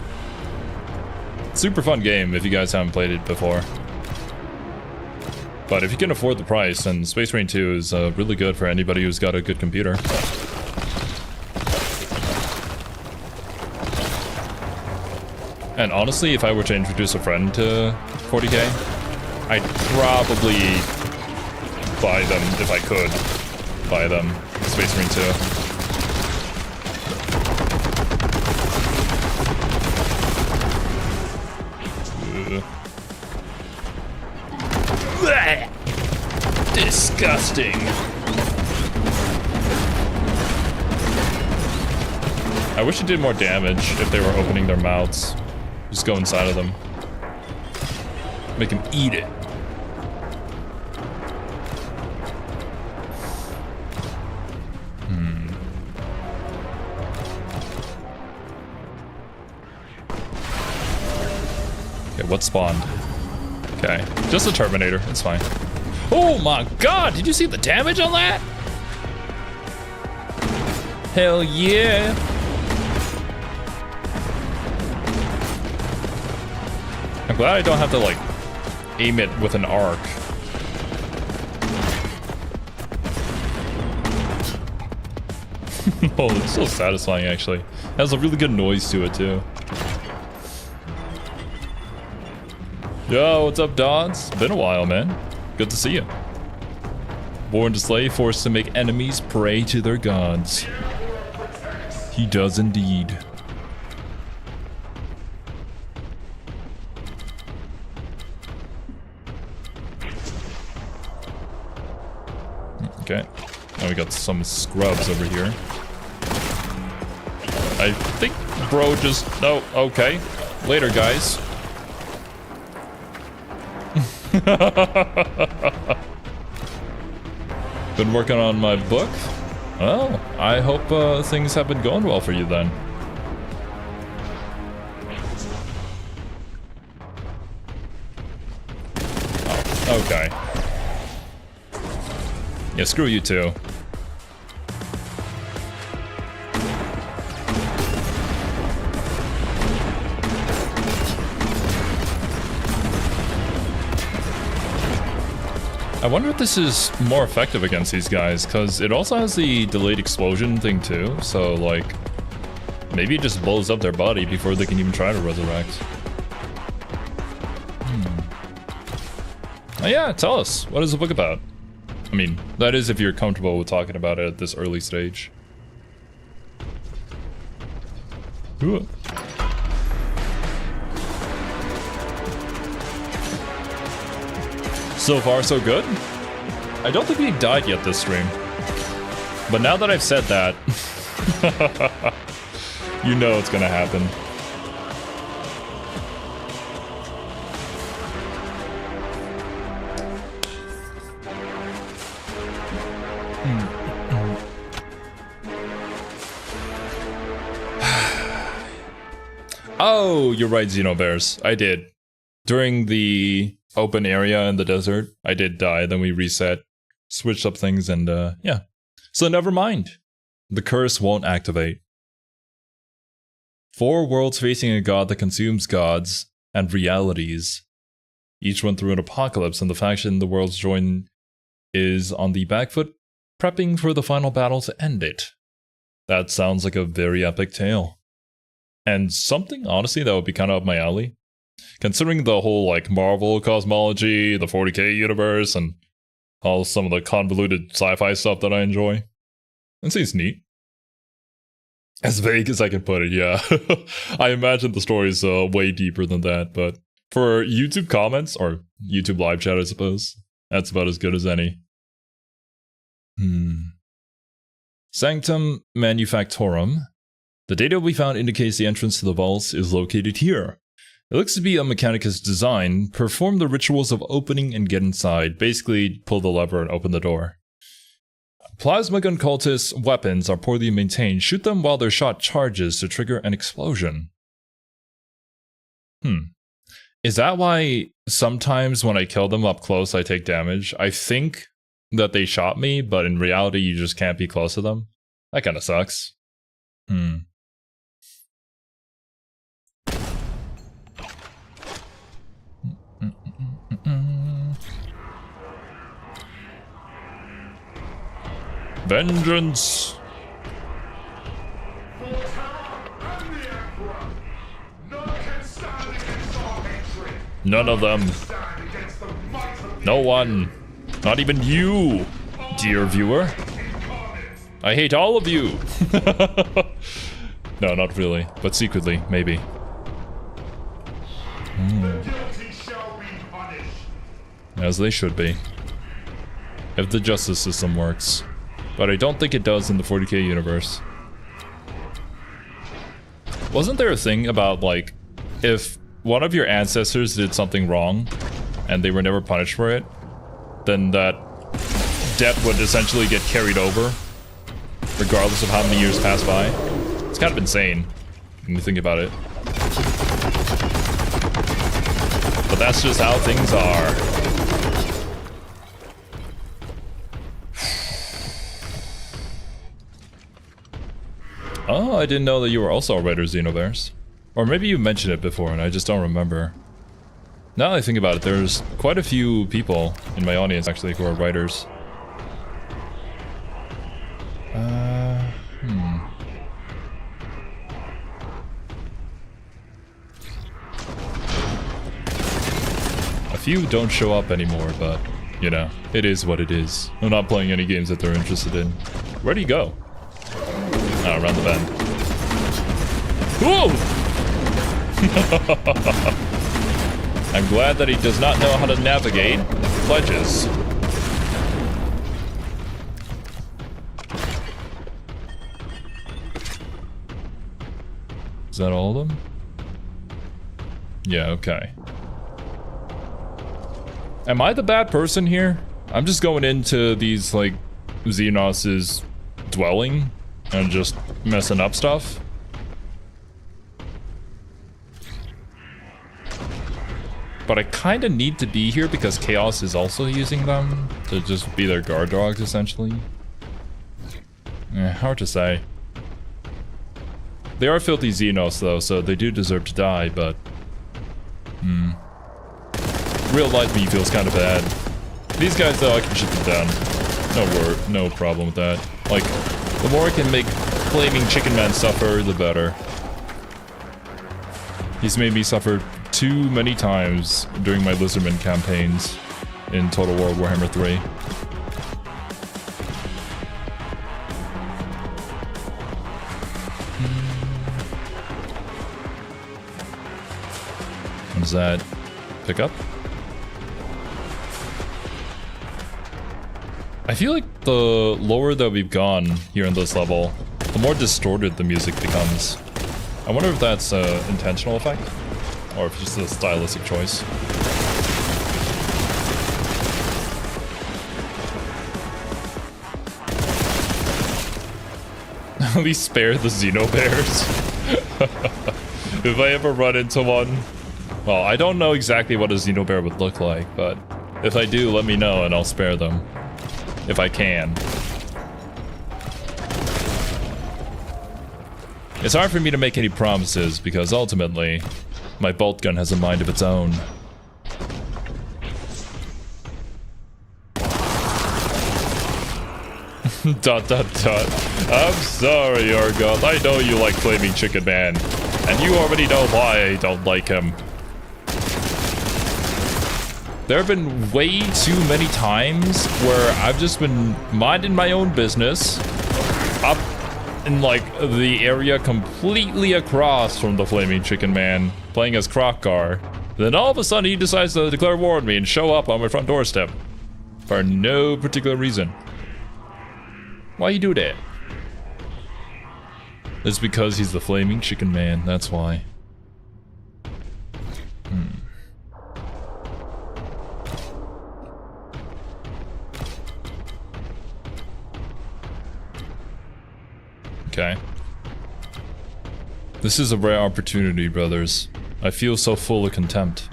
Super fun game if you guys haven't played it before. But if you can afford the price, then Space Marine 2 is really good for anybody who's got a good computer. And honestly, if I were to introduce a friend to 40k, I'd probably buy them, if I could, buy them Space Marine 2. Disgusting. I wish it did more damage if they were opening their mouths. Just go inside of them. Make them eat it. Okay, what spawned? Okay, just a Terminator, it's fine. Oh my god, did you see the damage on that? Hell yeah. I'm glad I don't have to like aim it with an arc. Oh, it's so satisfying actually. It has a really good noise to it too. Yo, what's up, Dons? Been a while, man. Good to see you. Born to slay, forced to make enemies pray to their gods. He does indeed. Okay. Now we got some scrubs over here. I think bro just... Oh, okay. Later, guys. Been working on my book? Well, I hope things have been going well for you then. Oh, okay. Yeah, screw you too. I wonder if this is more effective against these guys, because it also has the delayed explosion thing too, so like, maybe it just blows up their body before they can even try to resurrect. Oh yeah, tell us, what is the book about? I mean, that is if you're comfortable with talking about it at this early stage. Ooh. So far, so good. I don't think we died yet this stream. But now that I've said that, you know it's gonna happen. Oh, you're right, Xenobears. I did. During the open area in the desert, I did die, then we reset, switched up things, and yeah. So never mind. The curse won't activate. 4 worlds facing a god that consumes gods and realities. Each one through an apocalypse, and the faction the worlds join is on the back foot, prepping for the final battle to end it. That sounds like a very epic tale. And something, honestly, that would be kind of up my alley. Considering the whole, like, Marvel cosmology, the 40k universe, and all some of the convoluted sci-fi stuff that I enjoy. It seems neat. As vague as I can put it, yeah. I imagine the story is way deeper than that, but for YouTube comments, or YouTube live chat, I suppose, that's about as good as any. Sanctum Manufactorum. The data we found indicates the entrance to the vaults is located here. It looks to be a Mechanicus design. Perform the rituals of opening and get inside. Basically, pull the lever and open the door. Plasma gun cultists' weapons are poorly maintained. Shoot them while their shot charges to trigger an explosion. Is that why sometimes when I kill them up close I take damage? I think that they shot me, but in reality you just can't be close to them. That kinda sucks. Vengeance! None of them. No one. Not even you, dear viewer. I hate all of you. No, not really, but secretly, maybe. As they should be. If the justice system works. But I don't think it does in the 40k universe. Wasn't there a thing about, like, if one of your ancestors did something wrong and they were never punished for it, then that debt would essentially get carried over regardless of how many years pass by? It's kind of insane when you think about it. But that's just how things are. Oh, I didn't know that you were also a writer, Xenobears. Or maybe you mentioned it before and I just don't remember. Now that I think about it, there's quite a few people in my audience actually who are writers. A few don't show up anymore, but, you know, it is what it is. I'm not playing any games that they're interested in. Where do you go? Oh, around the bend. Whoa! I'm glad that he does not know how to navigate ledges. Is that all of them? Yeah, okay. Am I the bad person here? I'm just going into these, like, Xenos' dwelling and just messing up stuff. But I kind of need to be here because Chaos is also using them to just be their guard dogs, essentially. Hard to say. They are filthy Xenos, though, so they do deserve to die, but... Real life me feels kind of bad. These guys, though, I can shoot them down. No problem with that. Like, the more I can make Flaming Chicken Man suffer, the better. He's made me suffer too many times during my Lizardman campaigns in Total War Warhammer 3. What does that pick up? I feel like the lower that we've gone here in this level, the more distorted the music becomes. I wonder if that's an intentional effect, or if it's just a stylistic choice. At least spare the Xenobears. If I ever run into one. Well, I don't know exactly what a Xenobear would look like, but if I do, let me know and I'll spare them. If I can. It's hard for me to make any promises because ultimately, my Boltgun has a mind of its own. dot dot dot. I'm sorry, Orgoth. I know you like Flaming Chicken Man. And you already know why I don't like him. There have been way too many times where I've just been minding my own business up in like the area completely across from the Flaming Chicken Man, playing as Crockgar. Then all of a sudden he decides to declare war on me and show up on my front doorstep for no particular reason. Why you do that? It's because he's the Flaming Chicken Man, that's why. Okay. This is a rare opportunity, brothers. I feel so full of contempt.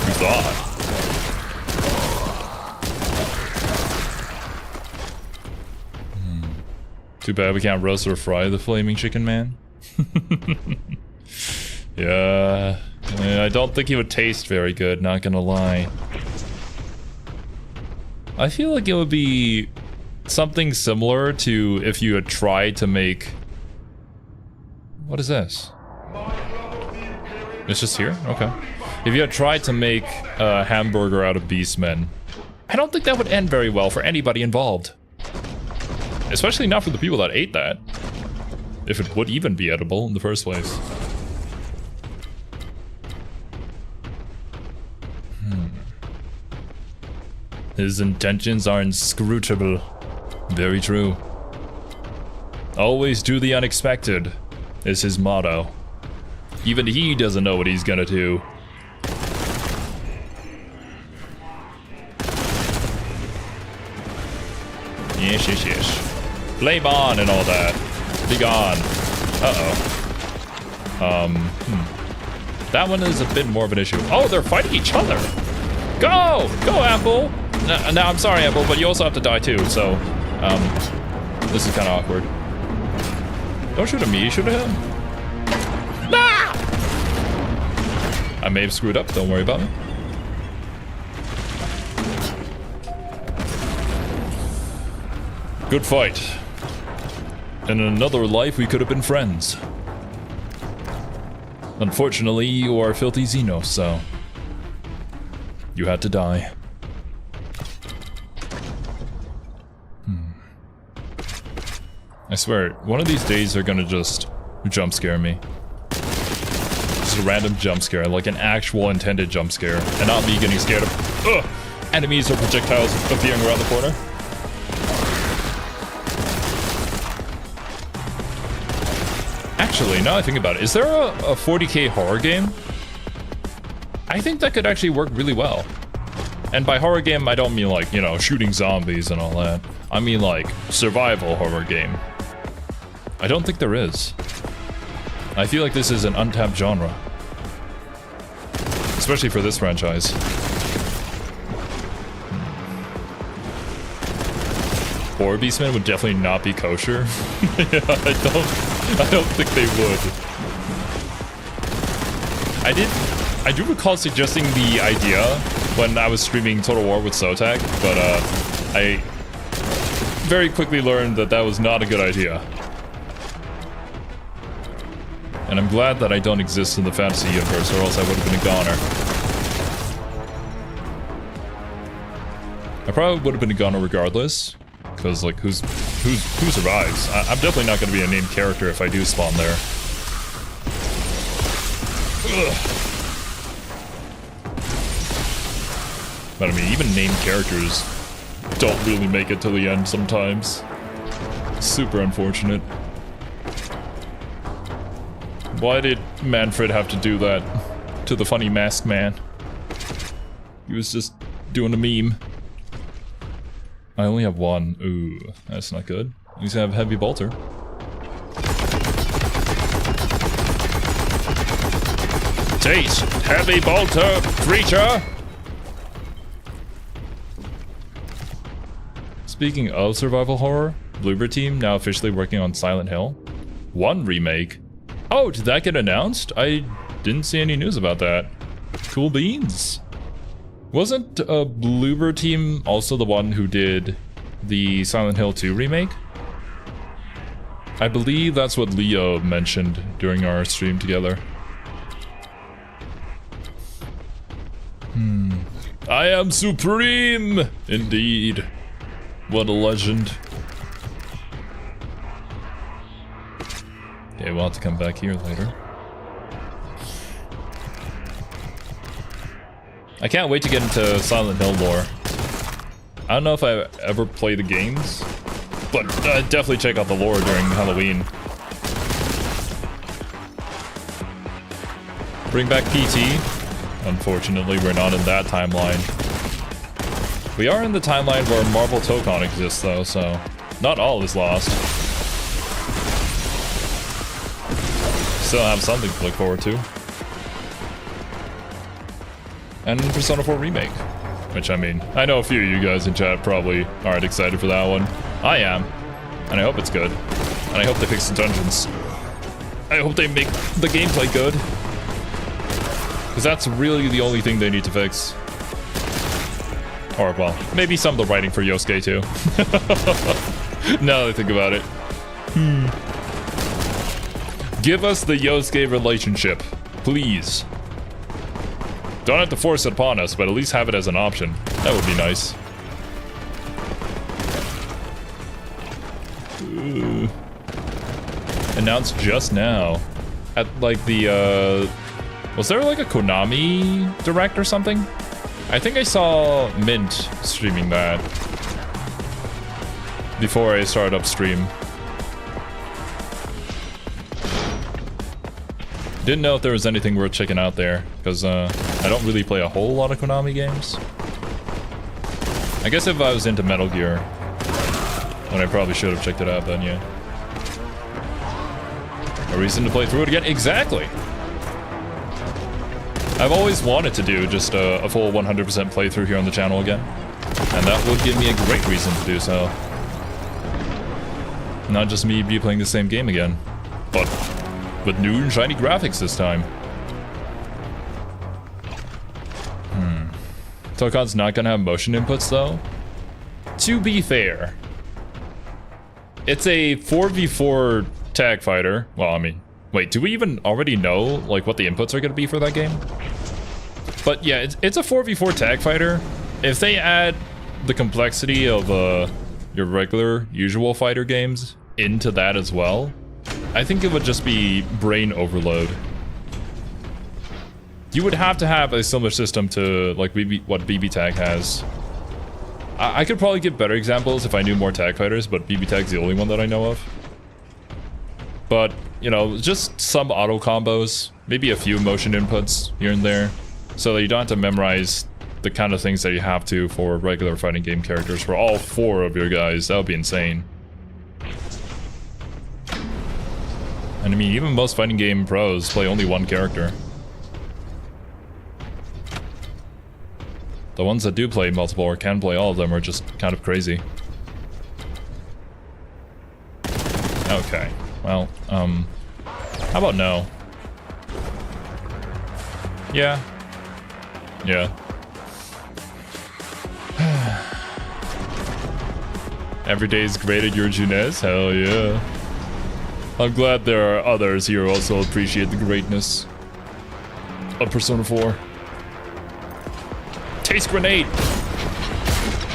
Who's that? Too bad we can't roast or fry the Flaming Chicken Man. Yeah, I don't think he would taste very good, not gonna lie. I feel like it would be something similar to if you had tried to make... What is this? It's just here? Okay. If you had tried to make a hamburger out of beastmen, I don't think that would end very well for anybody involved. Especially not for the people that ate that. If it would even be edible in the first place. His intentions are inscrutable. Very true. Always do the unexpected is his motto. Even he doesn't know what he's gonna do. Yes, yes, yes. Flame on and all that. Be gone. That one is a bit more of an issue. Oh, they're fighting each other. Go! Go, Apple! No, I'm sorry, Apple, but you also have to die too, so... this is kind of awkward. Don't shoot at me, shoot at him. Ah! I may have screwed up, don't worry about me. Good fight. In another life, we could have been friends. Unfortunately, you are filthy Xenos, so... you had to die. I swear, one of these days they're gonna just jump scare me. Just a random jump scare, like an actual intended jump scare, and not me getting scared of enemies or projectiles appearing around the corner. Actually, now I think about it, is there a 40k horror game? I think that could actually work really well. And by horror game, I don't mean like, you know, shooting zombies and all that. I mean like survival horror game. I don't think there is. I feel like this is an untapped genre. Especially for this franchise. Horror Beastmen would definitely not be kosher. Yeah, I don't think they would. I do recall suggesting the idea when I was streaming Total War with Sotak, but I very quickly learned that that was not a good idea. And I'm glad that I don't exist in the fantasy universe, or else I would have been a goner. I probably would have been a goner regardless, because like who survives? I'm definitely not going to be a named character if I do spawn there. Ugh. But I mean, even named characters don't really make it to the end sometimes. Super unfortunate. Why did Manfred have to do that to the funny masked man? He was just doing a meme. I only have one. Ooh, that's not good. At least I have Heavy Bolter. Taste Heavy Bolter, creature! Speaking of survival horror, Bloober Team now officially working on Silent Hill 1 remake. Oh, did that get announced? I didn't see any news about that. Cool beans. Wasn't Bloober Team also the one who did the Silent Hill 2 remake? I believe that's what Leo mentioned during our stream together. I am supreme! Indeed. What a legend. Okay, we'll have to come back here later. I can't wait to get into Silent Hill lore. I don't know if I ever play the games, but definitely check out the lore during Halloween. Bring back PT. Unfortunately, we're not in that timeline. We are in the timeline where Marvel Tokon exists though, so not all is lost. Still have something to look forward to. And Persona 4 Remake. Which, I mean, I know a few of you guys in chat probably aren't excited for that one. I am. And I hope it's good. And I hope they fix the dungeons. I hope they make the gameplay good. Because that's really the only thing they need to fix. Or, well, maybe some of the writing for Yosuke too. Now that I think about it. Give us the Yosuke relationship, please. Don't have to force it upon us, but at least have it as an option. That would be nice. Ooh. Announced just now. At like the, was there like a Konami Direct or something? I think I saw Mint streaming that before I started up stream. Didn't know if there was anything worth checking out there, because I don't really play a whole lot of Konami games. I guess if I was into Metal Gear, then I probably should have checked it out then, yeah. A reason to play through it again? Exactly! I've always wanted to do just a full 100% playthrough here on the channel again. And that would give me a great reason to do so. Not just me replaying the same game again, but with new and shiny graphics this time. Tokon's not gonna have motion inputs though. To be fair, it's a 4v4 tag fighter. Well, I mean, wait, do we even already know like what the inputs are gonna be for that game? But yeah, it's a 4v4 tag fighter. If they add the complexity of your regular, usual fighter games into that as well, I think it would just be brain overload. You would have to have a similar system to like what BB Tag has. I could probably give better examples if I knew more tag fighters, but BB Tag's the only one that I know of. But, you know, just some auto combos, maybe a few motion inputs here and there, so that you don't have to memorize the kind of things that you have to for regular fighting game characters for all 4 of your guys. That would be insane. And I mean, even most fighting game pros play only one character. The ones that do play multiple or can play all of them are just kind of crazy. Okay, well, how about no? Yeah. Yeah. Every day is great at your Junez? Hell yeah. I'm glad there are others here who also appreciate the greatness of Persona 4. Taste grenade!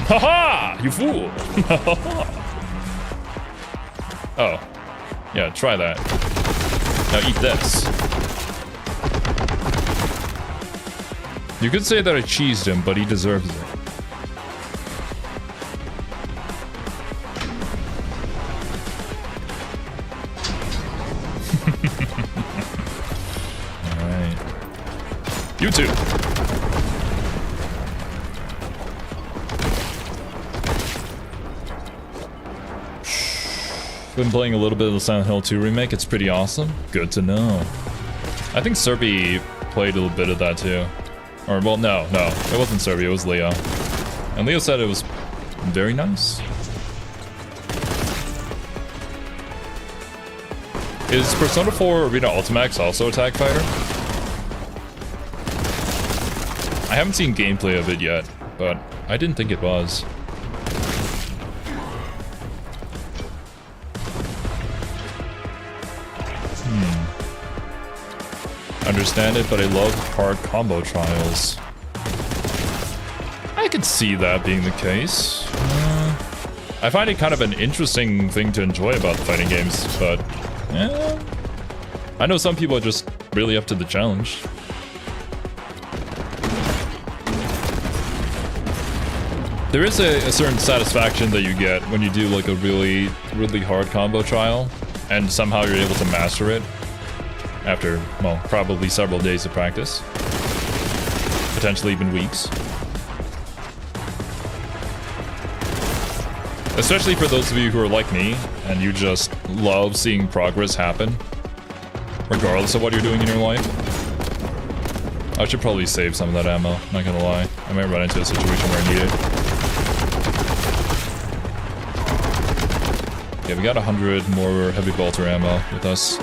Haha! You fool! Oh. Yeah, try that. Now eat this. You could say that I cheesed him, but he deserves it. Alright. You too! Been playing a little bit of the Silent Hill 2 remake. It's pretty awesome. Good to know. I think Serby played a little bit of that too. Or, well, no, it wasn't Serby, it was Leo. And Leo said it was very nice. Is Persona 4 Arena Ultimax also a tag fighter? I haven't seen gameplay of it yet, but I didn't think it was. Understand it, but I love hard combo trials. I could see that being the case. I find it kind of an interesting thing to enjoy about fighting games, but I know some people are just really up to the challenge. There is a certain satisfaction that you get when you do like a really hard combo trial, and somehow you're able to master it after, well, probably several days of practice, potentially even weeks. Especially for those of you who are like me, and you just love seeing progress happen, regardless of what you're doing in your life. I should probably save some of that ammo, not gonna lie. I might run into a situation where I need it. Yeah, we got 100 more heavy bolter ammo with us.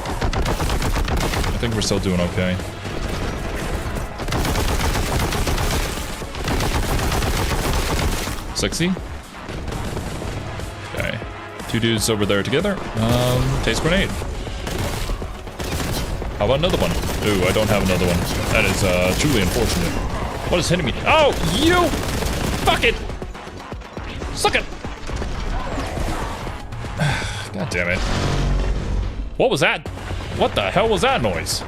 I think we're still doing okay. Sexy. Okay. Two dudes over there together. Taste grenade. How about another one? Ooh, I don't have another one. That is truly unfortunate. What is hitting me? Oh, you! Fuck it! Suck it! God damn it. What was that? What the hell was that noise?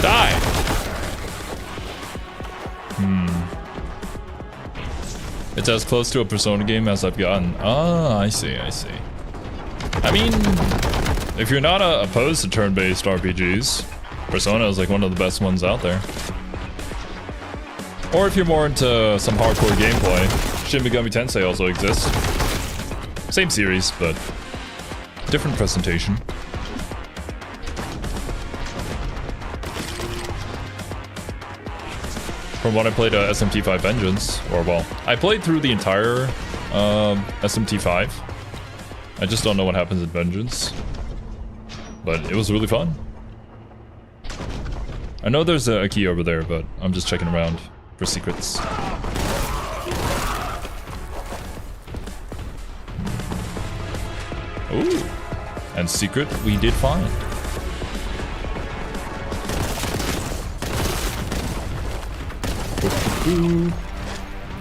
Die! It's as close to a Persona game as I've gotten. Ah, I see, I see. I mean, if you're not opposed to turn-based RPGs, Persona is like one of the best ones out there. Or if you're more into some hardcore gameplay, Shin Megami Tensei also exists. Same series, but different presentation. From what I played SMT5 Vengeance, or well, I played through the entire SMT5. I just don't know what happens in Vengeance. But it was really fun. I know there's a key over there, but I'm just checking around for secrets. Ooh. And secret we did find.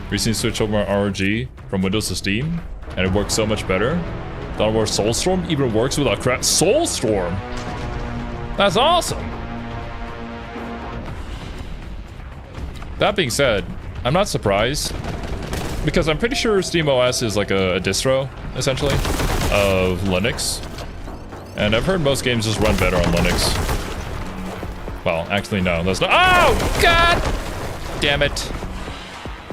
Recently switched over my ROG from Windows to Steam, and it works so much better. Dawn of War Soulstorm even works without crap. Soulstorm? That's awesome! That being said, I'm not surprised, because I'm pretty sure SteamOS is like a distro, essentially, of Linux. And I've heard most games just run better on Linux. Well, actually no, that's not— oh, God! Damn it.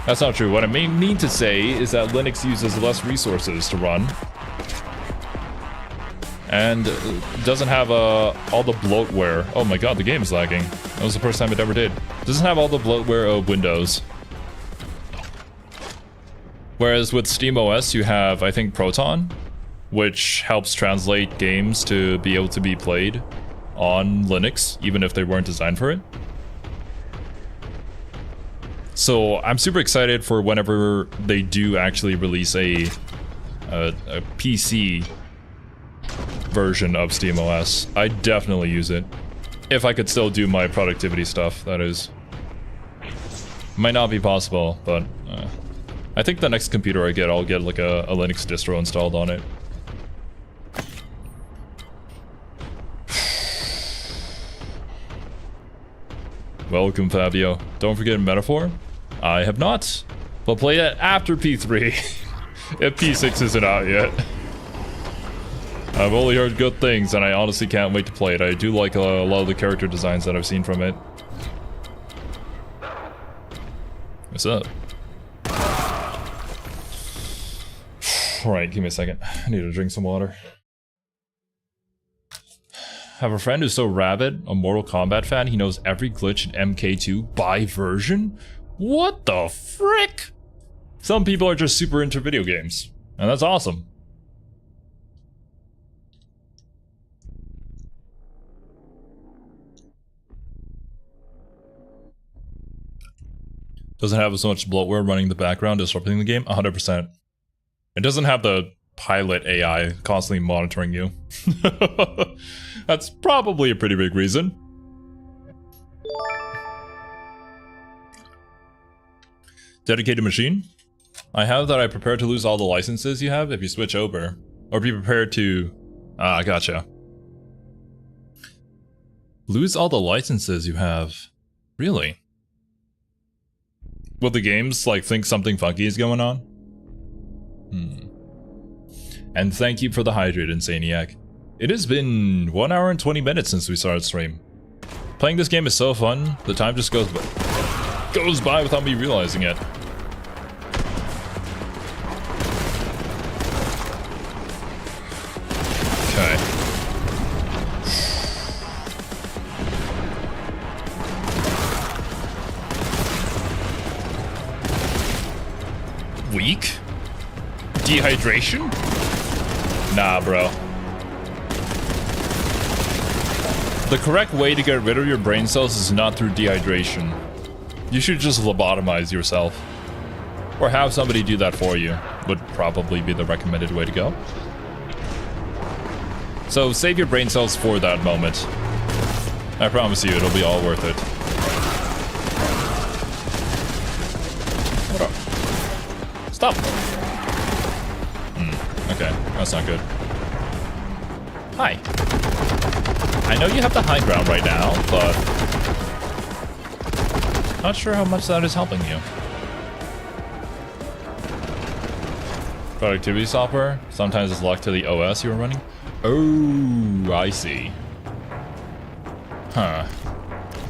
That's not true. What I mean to say is that Linux uses less resources to run. And doesn't have all the bloatware. Oh my god, the game is lagging. That was the first time it ever did. Doesn't have all the bloatware of Windows. Whereas with SteamOS, you have, I think, Proton, which helps translate games to be able to be played on Linux, even if they weren't designed for it. So I'm super excited for whenever they do actually release a PC version of SteamOS. I definitely use it. If I could still do my productivity stuff, that is. Might not be possible, but I think the next computer I get, I'll get like a Linux distro installed on it. Welcome, Fabio. Don't forget Metaphor. I have not, but play it after P3. If P6 isn't out yet. I've only heard good things, and I honestly can't wait to play it. I do like a lot of the character designs that I've seen from it. What's up? Alright, give me a second. I need to drink some water. Have a friend who's so rabid, a Mortal Kombat fan, he knows every glitch in MK2 by version? What the frick? Some people are just super into video games, and that's awesome. Doesn't have so much bloatware running in the background disrupting the game? 100%. It doesn't have the pilot AI constantly monitoring you. That's probably a pretty big reason. Dedicated machine? I have that I prepare to lose all the licenses you have if you switch over. Or be prepared to... Ah, gotcha. Lose all the licenses you have. Really? Will the games, like, think something funky is going on? And thank you for the hydrate, Insaniac. It has been 1 hour and 20 minutes since we started stream. Playing this game is so fun, the time just goes by without me realizing it. Okay. Weak? Dehydration? Nah, bro. The correct way to get rid of your brain cells is not through dehydration. You should just lobotomize yourself. Or have somebody do that for you. Would probably be the recommended way to go. So save your brain cells for that moment. I promise you, it'll be all worth it. What up? Stop! Okay, that's not good. Hi. I know you have the high ground right now, but... not sure how much that is helping you. Productivity software? Sometimes it's locked to the OS you were running? Oh, I see. Huh.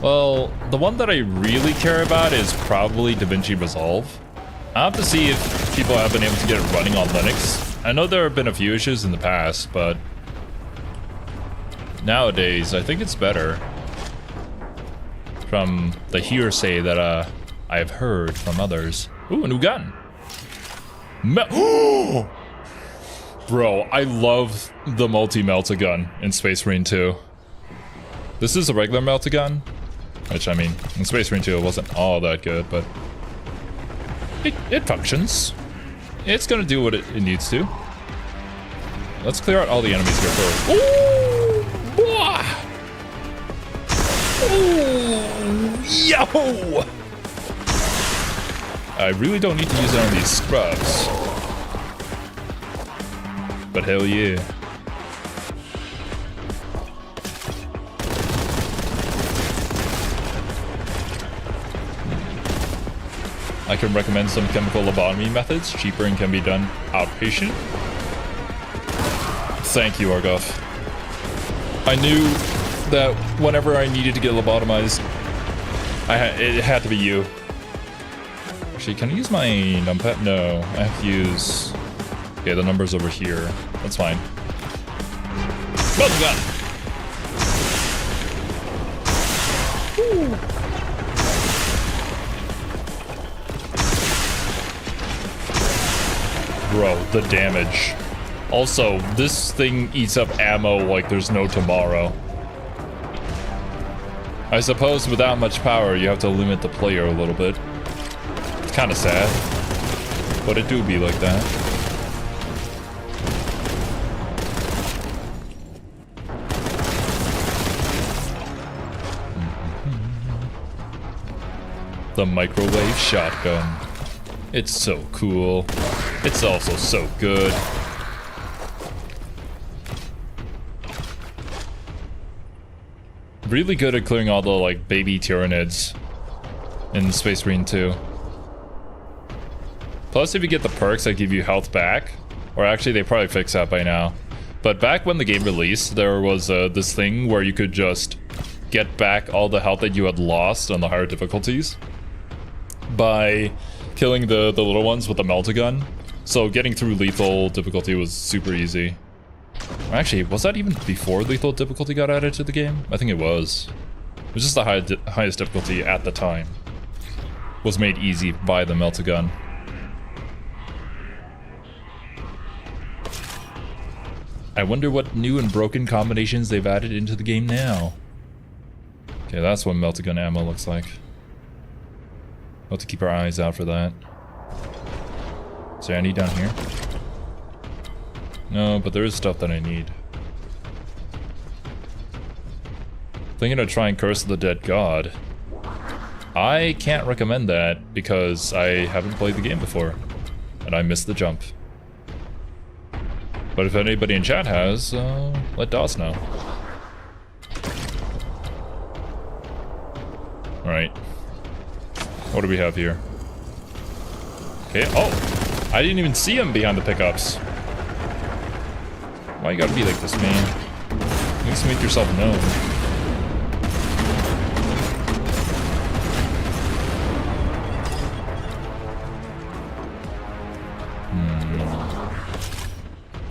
Well, the one that I really care about is probably DaVinci Resolve. I'll have to see if people have been able to get it running on Linux. I know there have been a few issues in the past, but nowadays I think it's better. From the hearsay that I've heard from others. Ooh, a new gun. Bro, I love the multi-melta-gun in Space Marine 2. This is a regular melta-gun, which I mean, in Space Marine 2 it wasn't all that good, but it functions. It's gonna do what it needs to. Let's clear out all the enemies here first. Ooh! Ooh! Yo! I really don't need to use it on these scrubs. But hell yeah. I can recommend some chemical lobotomy methods, cheaper and can be done outpatient. Thank you, Argoff. I knew that whenever I needed to get lobotomized, it had to be you. Actually, can I use my numpad? No, I have to use... okay, the number's over here. That's fine. Boltgun! Bro, the damage. Also, this thing eats up ammo like there's no tomorrow. I suppose with that much power, you have to limit the player a little bit. It's kind of sad, but it do be like that. The microwave shotgun. It's so cool. It's also so good. Really good at clearing all the, like, baby Tyranids in Space Marine 2. Plus, if you get the perks that give you health back, or actually they probably fixed that by now. But back when the game released, there was this thing where you could just get back all the health that you had lost on the higher difficulties by killing the little ones with the melta-gun. So getting through lethal difficulty was super easy. Actually, was that even before lethal difficulty got added to the game? I think it was. It was just the highest difficulty at the time. Was made easy by the melta-gun. I wonder what new and broken combinations they've added into the game now. Okay, that's what melta-gun ammo looks like. have to keep our eyes out for that. Is there any down here? No, but there is stuff that I need. Thinking of trying Curse of the Dead God. I can't recommend that because I haven't played the game before. And I missed the jump. But if anybody in chat has, let DOS know. Alright. What do we have here? Okay, oh! I didn't even see him behind the pickups. Why you gotta be like this, man? At least make yourself known.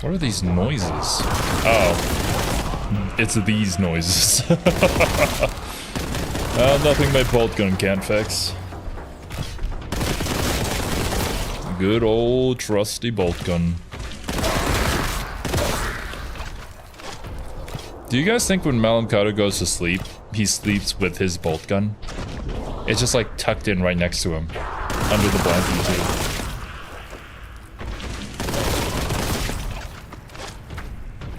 What are these noises? Oh. It's these noises. Nothing my Boltgun can't fix. Good old trusty Boltgun. Do you guys think when MacLeod goes to sleep, he sleeps with his Boltgun? It's just like tucked in right next to him. Under the blanket too.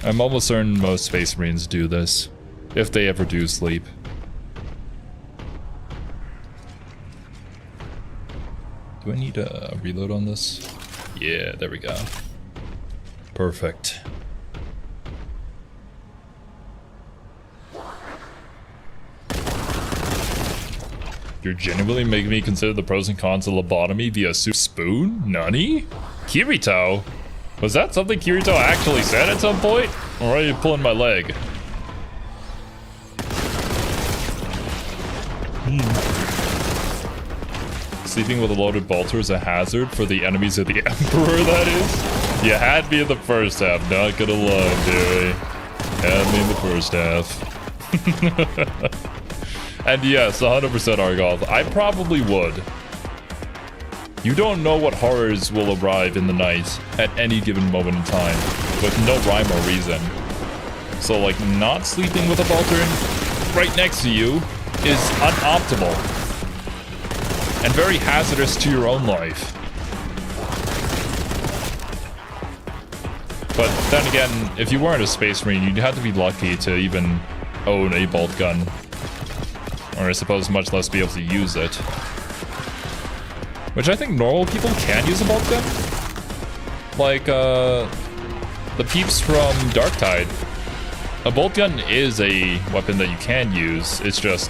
I'm almost certain most Space Marines do this, if they ever do sleep. Do I need a reload on this? Yeah, there we go. Perfect. You're genuinely making me consider the pros and cons of lobotomy via soup spoon? Nani? Kirito? Was that something Kirito actually said at some point? Or are you pulling my leg? Sleeping with a loaded bolter is a hazard for the enemies of the Emperor, that is? You had me in the first half, not gonna lie, Jerry. Had me in the first half. And yes, 100% Argoth. I probably would. You don't know what horrors will arrive in the night at any given moment in time, with no rhyme or reason. So, like, not sleeping with a bolter right next to you is unoptimal. And very hazardous to your own life. But then again, if you weren't a Space Marine, you'd have to be lucky to even own a bolt gun. Or I suppose much less be able to use it. Which I think normal people can use a bolt gun. Like, the peeps from Darktide. A bolt gun is a weapon that you can use, it's just...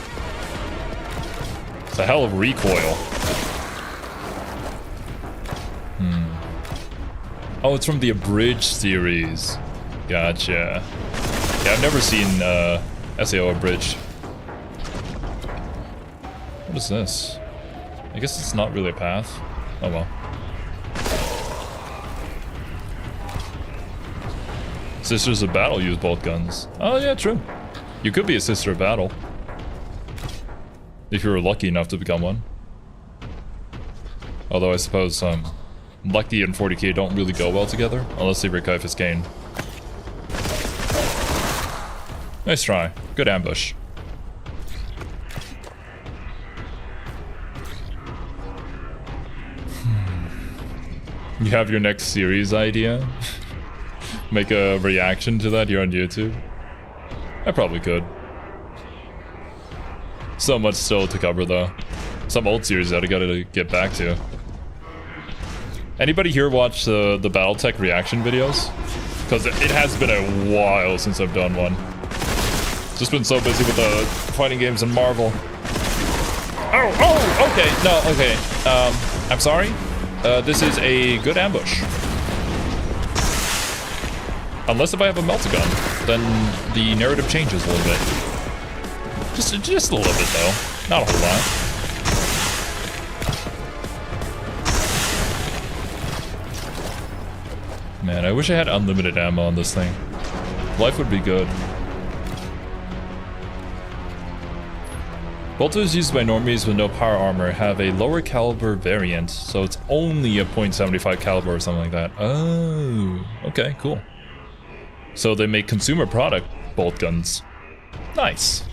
it's a hell of a recoil. Oh, it's from the Abridged series. Gotcha. Yeah, I've never seen, SAO Abridged. What is this? I guess it's not really a path. Oh well. Sisters of Battle use bolt guns. Oh yeah, true. You could be a Sister of Battle. If you were lucky enough to become one. Although I suppose, Lucky and 40k don't really go well together, unless they break Kaifus Kane. Nice try. Good ambush. You have your next series idea? Make a reaction to that here on YouTube? I probably could. So much still to cover though. Some old series that I gotta get back to. Anybody here watch the Battletech reaction videos? Because it has been a while since I've done one. Just been so busy with the fighting games and Marvel. Oh, okay, no, okay. I'm sorry. This is a good ambush. Unless if I have a meltagun, then the narrative changes a little bit. Just a little bit though, not a whole lot. Man, I wish I had unlimited ammo on this thing. Life would be good. Bolters used by normies with no power armor have a lower caliber variant, so it's only a .75 caliber or something like that. Oh, okay, cool. So they make consumer product bolt guns. Nice.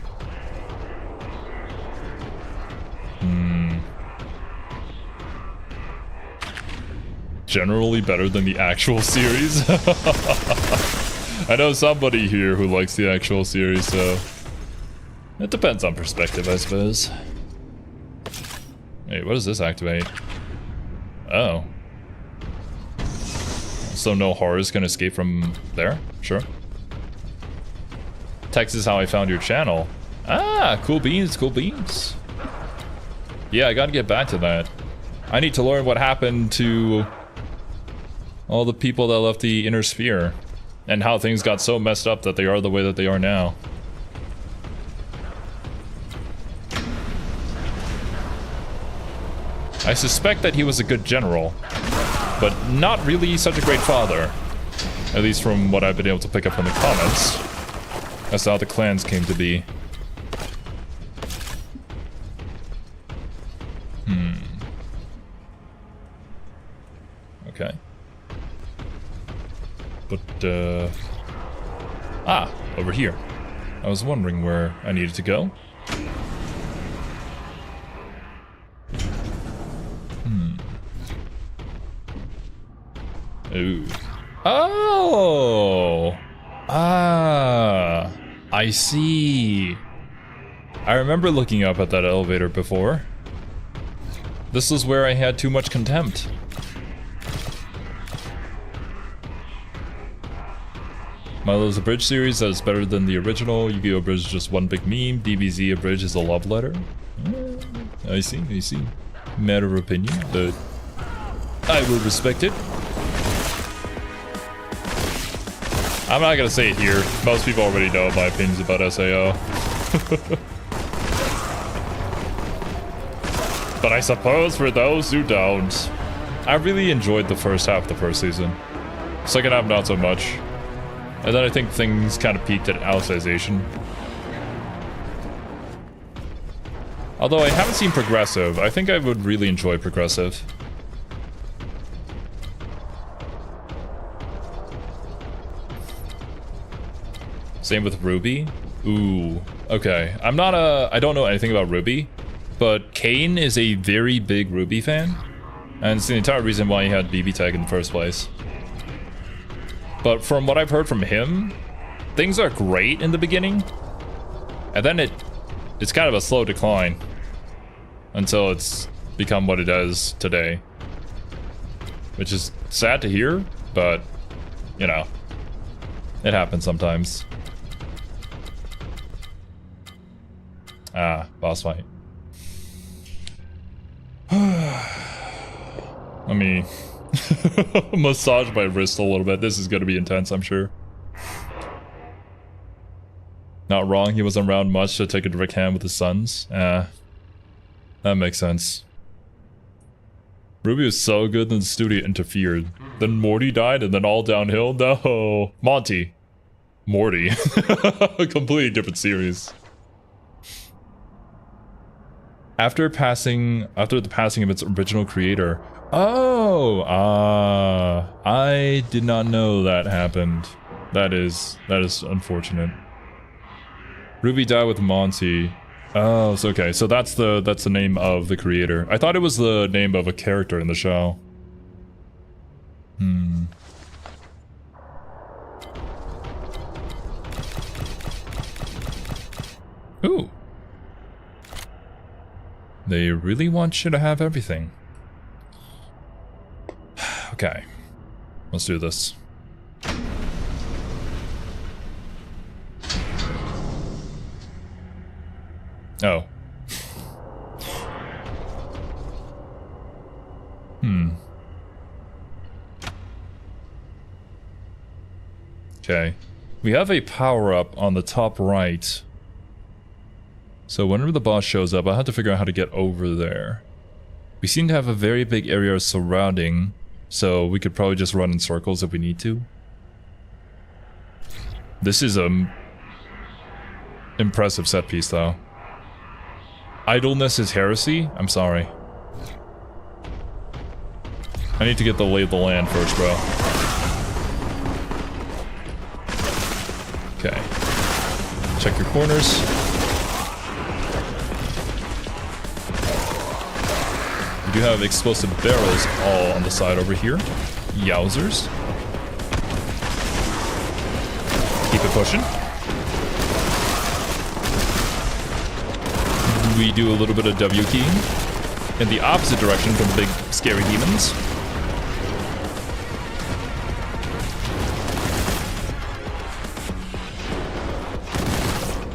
generally better than the actual series. I know somebody here who likes the actual series, so it depends on perspective, I suppose. Hey, what does this activate? Oh. So no horrors can escape from there? Sure. Text is how I found your channel. Ah, cool beans, cool beans. Yeah, I gotta get back to that. I need to learn what happened to all the people that left the inner sphere and how things got so messed up that they are the way that they are now. I suspect that he was a good general, but not really such a great father. At least from what I've been able to pick up from the comments. That's how the clans came to be. Okay. But, ah, over here. I was wondering where I needed to go. Ooh. Oh! Ah! I see. I remember looking up at that elevator before. This is where I had too much contempt. MacLeod's Abridged series that is better than the original. Yu-Gi-Oh! Abridged is just one big meme. DBZ Abridged is a love letter. I see, I see. Matter of opinion, but I will respect it. I'm not gonna say it here. Most people already know my opinions about SAO. But I suppose for those who don't, I really enjoyed the first half of the first season. Second half, not so much. And then I think things kind of peaked at Alicization. Although I haven't seen Progressive, I think I would really enjoy Progressive. Same with Ruby. Ooh, okay. I don't know anything about Ruby, but Kane is a very big Ruby fan, and it's the entire reason why he had BB tag in the first place. But from what I've heard from him, things are great in the beginning, and then it's kind of a slow decline until it's become what it is today, which is sad to hear, but you know, it happens sometimes. Ah, boss fight. Let me massage my wrist a little bit. This is gonna be intense, I'm sure. Not wrong, he wasn't around much to take a direct hand with his sons. That makes sense. Ruby was so good that the studio interfered. Then Morty died and then all downhill? No. Monty. Morty. A completely different series. After the passing of its original creator. Oh, I did not know that happened. That is unfortunate. Ruby died with Monty. Oh, it's okay. So that's the name of the creator. I thought it was the name of a character in the show. Ooh. They really want you to have everything. Okay. Let's do this. Oh. Okay. We have a power-up on the top right. So whenever the boss shows up, I'll have to figure out how to get over there. We seem to have a very big area surrounding, so we could probably just run in circles if we need to. This is a impressive set piece, though. Idleness is heresy? I'm sorry. I need to get the lay of the land first, bro. Okay. Check your corners. We do have explosive barrels all on the side over here. Yowzers. Keep it pushing. We do a little bit of W keying in the opposite direction from the big scary demons.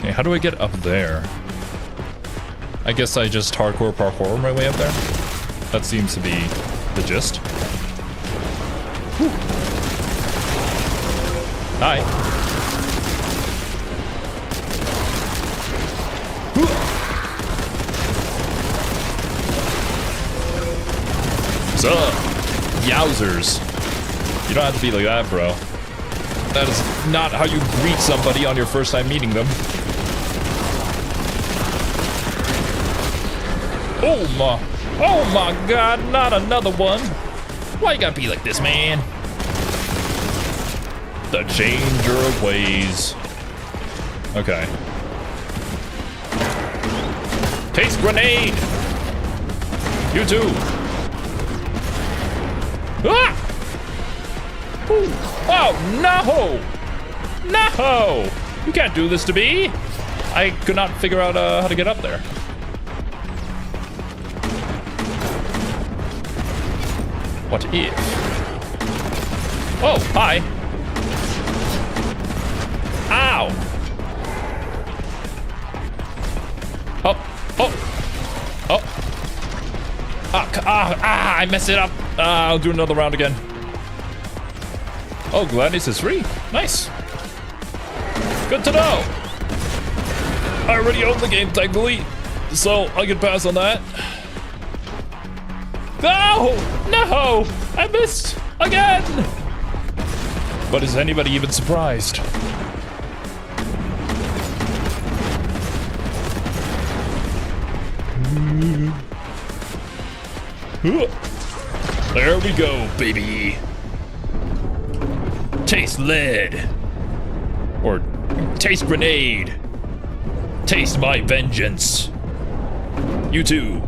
Okay, how do I get up there? I guess I just hardcore parkour my way up there. That seems to be the gist. Whew. Hi. What's up? Yowzers. You don't have to be like that, bro. That is not how you greet somebody on your first time meeting them. Oh my god, not another one. Why you gotta be like this, man? The changer of ways. Okay. Taste grenade! You too. Ah! Ooh. Oh, no! No! You can't do this to me! I could not figure out how to get up there. What if? Oh, hi. Ow! Oh, oh, oh. I messed it up. I'll do another round again. Oh, Gladius is free. Nice. Good to know. I already own the game, thankfully, so I can pass on that. No! No! I missed again! But is anybody even surprised? There we go, baby. Taste lead. Or taste grenade. Taste my vengeance. You too.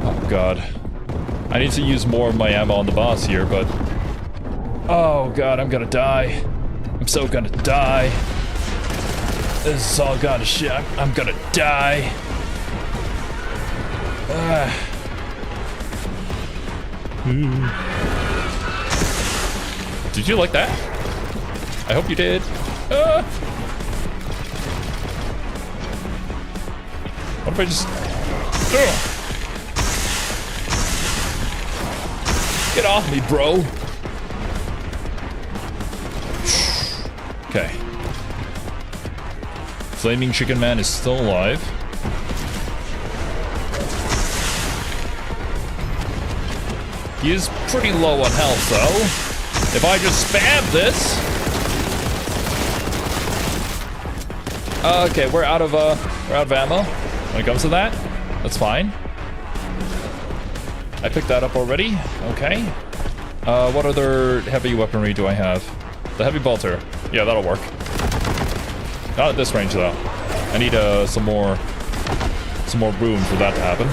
Oh god. I need to use more of my ammo on the boss here, but... Oh god, I'm gonna die. I'm so gonna die. This is all gonna shit. I'm gonna die. Did you like that? I hope you did. What if I just... Get off me, bro. Okay. Flaming Chicken Man is still alive. He is pretty low on health, though. If I just spam this... Okay, we're out of ammo when it comes to that. That's fine. I picked that up already. Okay. What other heavy weaponry do I have? The heavy bolter. Yeah, that'll work. Not at this range, though. I need some more room for that to happen.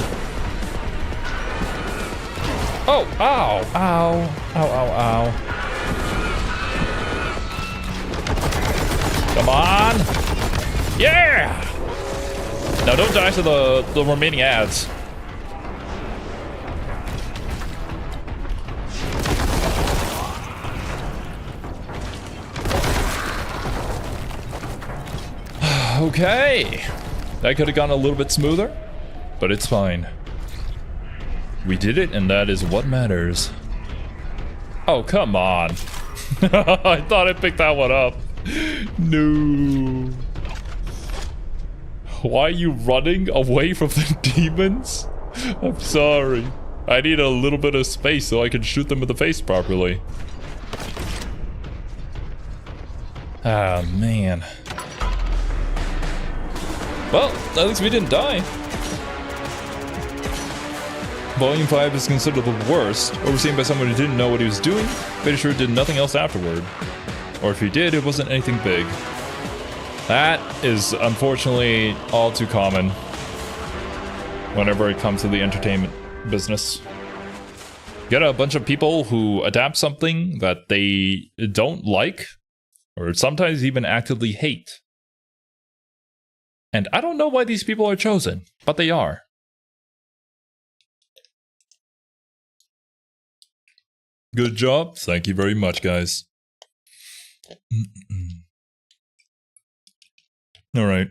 Oh! Ow! Ow! Ow! Ow! Ow! Come on! Yeah! Now don't die to the remaining ads. Okay. That could have gone a little bit smoother, but it's fine. We did it, and that is what matters. Oh, come on. I thought I picked that one up. No. Why are you running away from the demons? I'm sorry. I need a little bit of space so I can shoot them in the face properly. Ah, man. Well, at least we didn't die. Volume 5 is considered the worst, overseen by someone who didn't know what he was doing, but he sure did nothing else afterward. Or if he did, it wasn't anything big. That is unfortunately all too common whenever it comes to the entertainment business. Get a bunch of people who adapt something that they don't like, or sometimes even actively hate. And I don't know why these people are chosen, but they are. Good job. Thank you very much, guys. All right.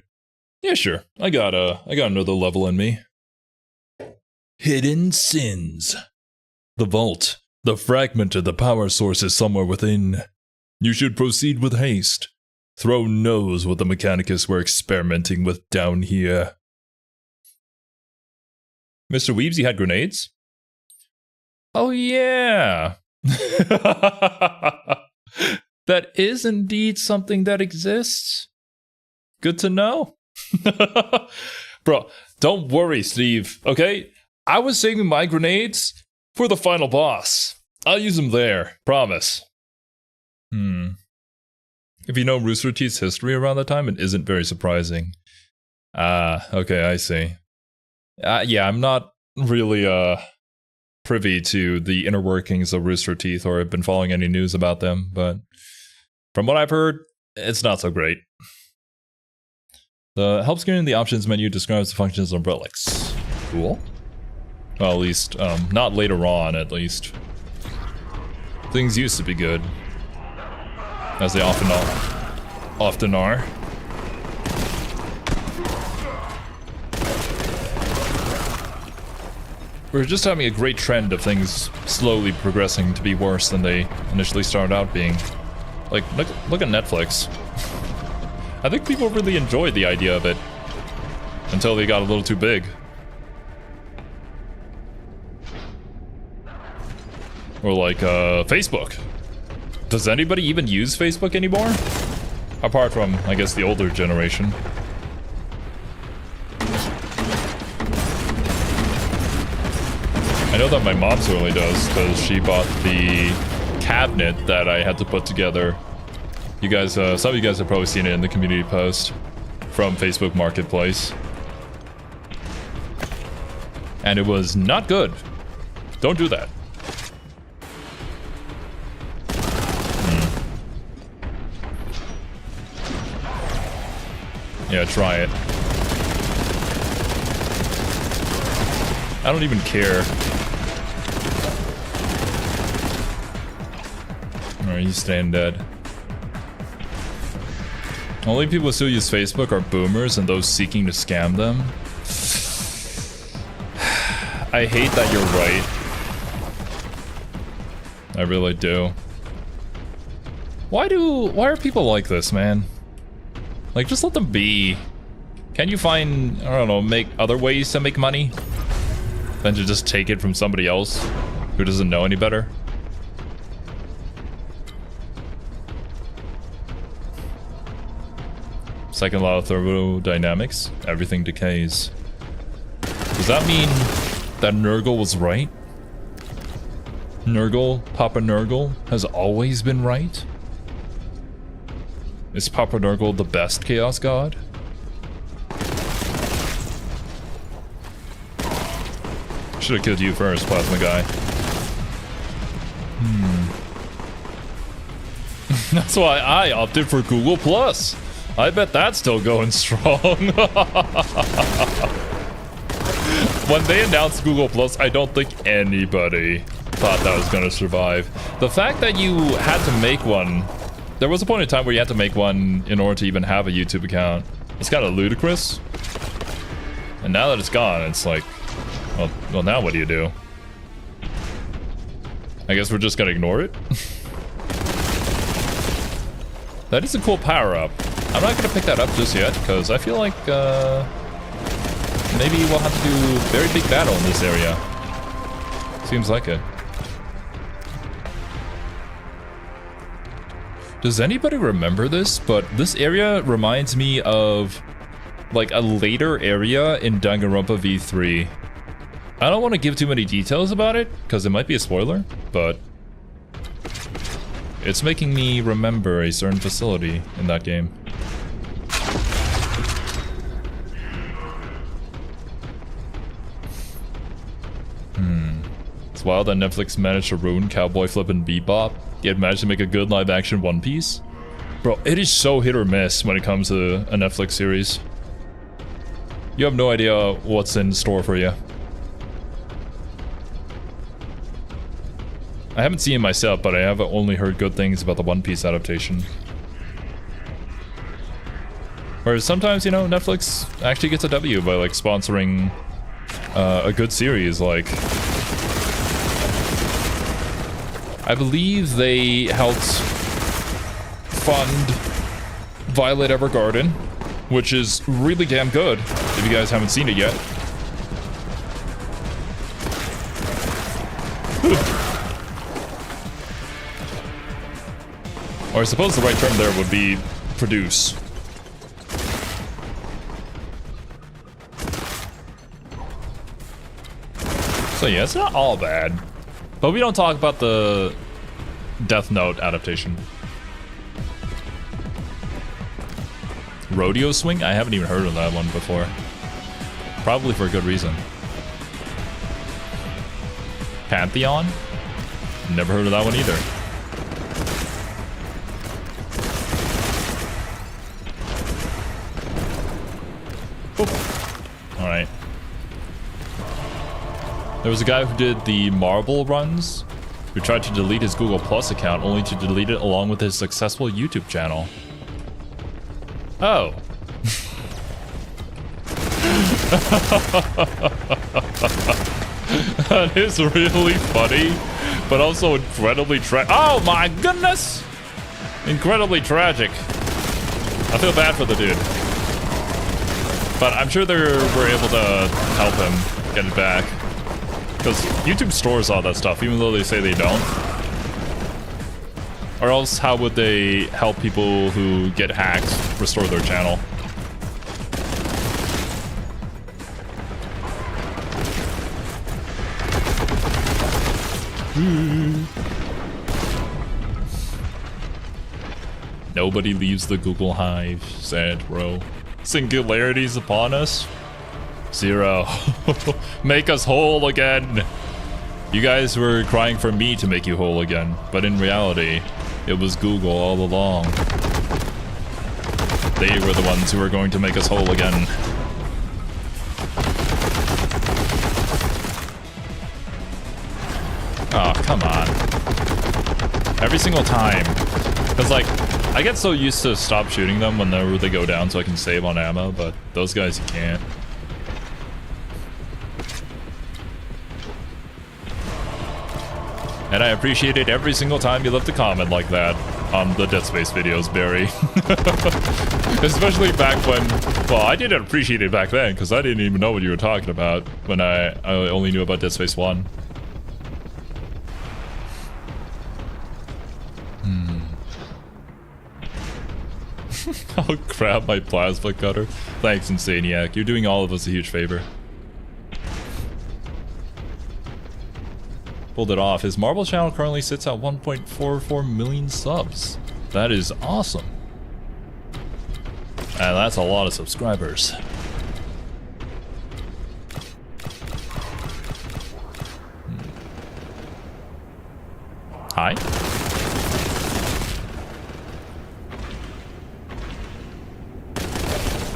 Yeah, sure. I got another level in me. Hidden sins. The vault. The fragment of the power source is somewhere within. You should proceed with haste. Throne knows what the Mechanicus were experimenting with down here. Mr. Weebs, you had grenades? Oh yeah. That is indeed something that exists. Good to know. Bro, don't worry, Steve, okay? I was saving my grenades for the final boss. I'll use them there, promise. If you know Rooster Teeth's history around that time, it isn't very surprising. Okay, I see. Yeah, I'm not really privy to the inner workings of Rooster Teeth, or have been following any news about them, but from what I've heard, it's not so great. The help screen in the options menu describes the functions of relics. Cool. Well, at least, not later on, at least. Things used to be good. As they often are. We're just having a great trend of things slowly progressing to be worse than they initially started out being. Like, look at Netflix. I think people really enjoyed the idea of it. Until they got a little too big. Or like, Facebook. Does anybody even use Facebook anymore? Apart from, I guess, the older generation. I know that my mom certainly does, because she bought the cabinet that I had to put together. You guys, some of you guys have probably seen it in the community post from Facebook Marketplace. And it was not good. Don't do that. Yeah, try it. I don't even care. Alright, you staying dead. Only people who still use Facebook are boomers and those seeking to scam them. I hate that you're right. I really do. Why are people like this, man? Like, just let them be. Can you find, I don't know, make other ways to make money than to just take it from somebody else who doesn't know any better? Second law of thermodynamics, everything decays. Does that mean that Nurgle was right? Nurgle, Papa Nurgle, has always been right? Is Papa Nurgle the best Chaos God? Should have killed you first, Plasma Guy. That's why I opted for Google Plus. I bet that's still going strong. When they announced Google Plus, I don't think anybody thought that was gonna survive. The fact that you had to make one, there was a point in time where you had to make one in order to even have a YouTube account. It's kind of ludicrous. And now that it's gone, it's like, well, now what do you do? I guess we're just gonna ignore it. That is a cool power-up. I'm not gonna pick that up just yet, because I feel like, maybe we'll have to do a very big battle in this area. Seems like it. Does anybody remember this? But this area reminds me of, like, a later area in Danganronpa V3. I don't want to give too many details about it, because it might be a spoiler, but It's making me remember a certain facility in that game. It's wild that Netflix managed to ruin Cowboy Flip and Bebop, yet managed to make a good live-action One Piece. Bro, it is so hit or miss when it comes to a Netflix series. You have no idea what's in store for you. I haven't seen it myself, but I have only heard good things about the One Piece adaptation. Whereas sometimes, you know, Netflix actually gets a W by, like, sponsoring a good series, like... I believe they helped fund Violet Evergarden, which is really damn good, if you guys haven't seen it yet. Or I suppose the right term there would be produce. So yeah, it's not all bad. But we don't talk about the Death Note adaptation. Rodeo Swing? I haven't even heard of that one before. Probably for a good reason. Pantheon? Never heard of that one either. Alright. There was a guy who did the marble runs, who tried to delete his Google Plus account only to delete it along with his successful YouTube channel. Oh. That is really funny, but also incredibly oh my goodness! Incredibly tragic. I feel bad for the dude. But I'm sure they were able to help him get it back. Because YouTube stores all that stuff, even though they say they don't. Or else, how would they help people who get hacked restore their channel? Nobody leaves the Google Hive, sad bro. Singularities upon us? Zero. Make us whole again. You guys were crying for me to make you whole again, but in reality, it was Google all along. They were the ones who were going to make us whole again. Oh, come on. Every single time. Because, like, I get so used to stop shooting them whenever they go down so I can save on ammo, but those guys you can't. And I appreciate it every single time you left a comment like that on the Dead Space videos, Barry. Especially back when... Well, I didn't appreciate it back then, because I didn't even know what you were talking about when I only knew about Dead Space 1. I'll grab my plasma cutter. Thanks, Insaniac. You're doing all of us a huge favor. Pulled it off. His Marble channel currently sits at 1.44 million subs. That is awesome. And that's a lot of subscribers. Hi.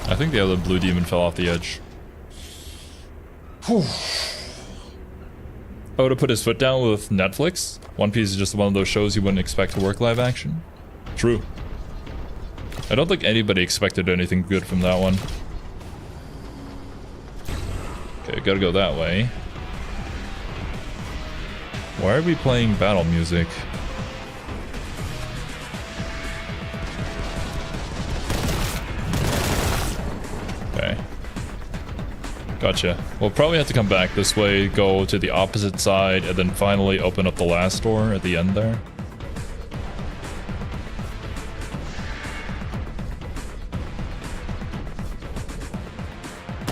I think the other blue demon fell off the edge. Whew. I would have put his foot down with Netflix. One Piece is just one of those shows you wouldn't expect to work live action. True. I don't think anybody expected anything good from that one. Okay, gotta go that way. Why are we playing battle music? Okay. Gotcha. We'll probably have to come back this way, go to the opposite side, and then finally open up the last door at the end there.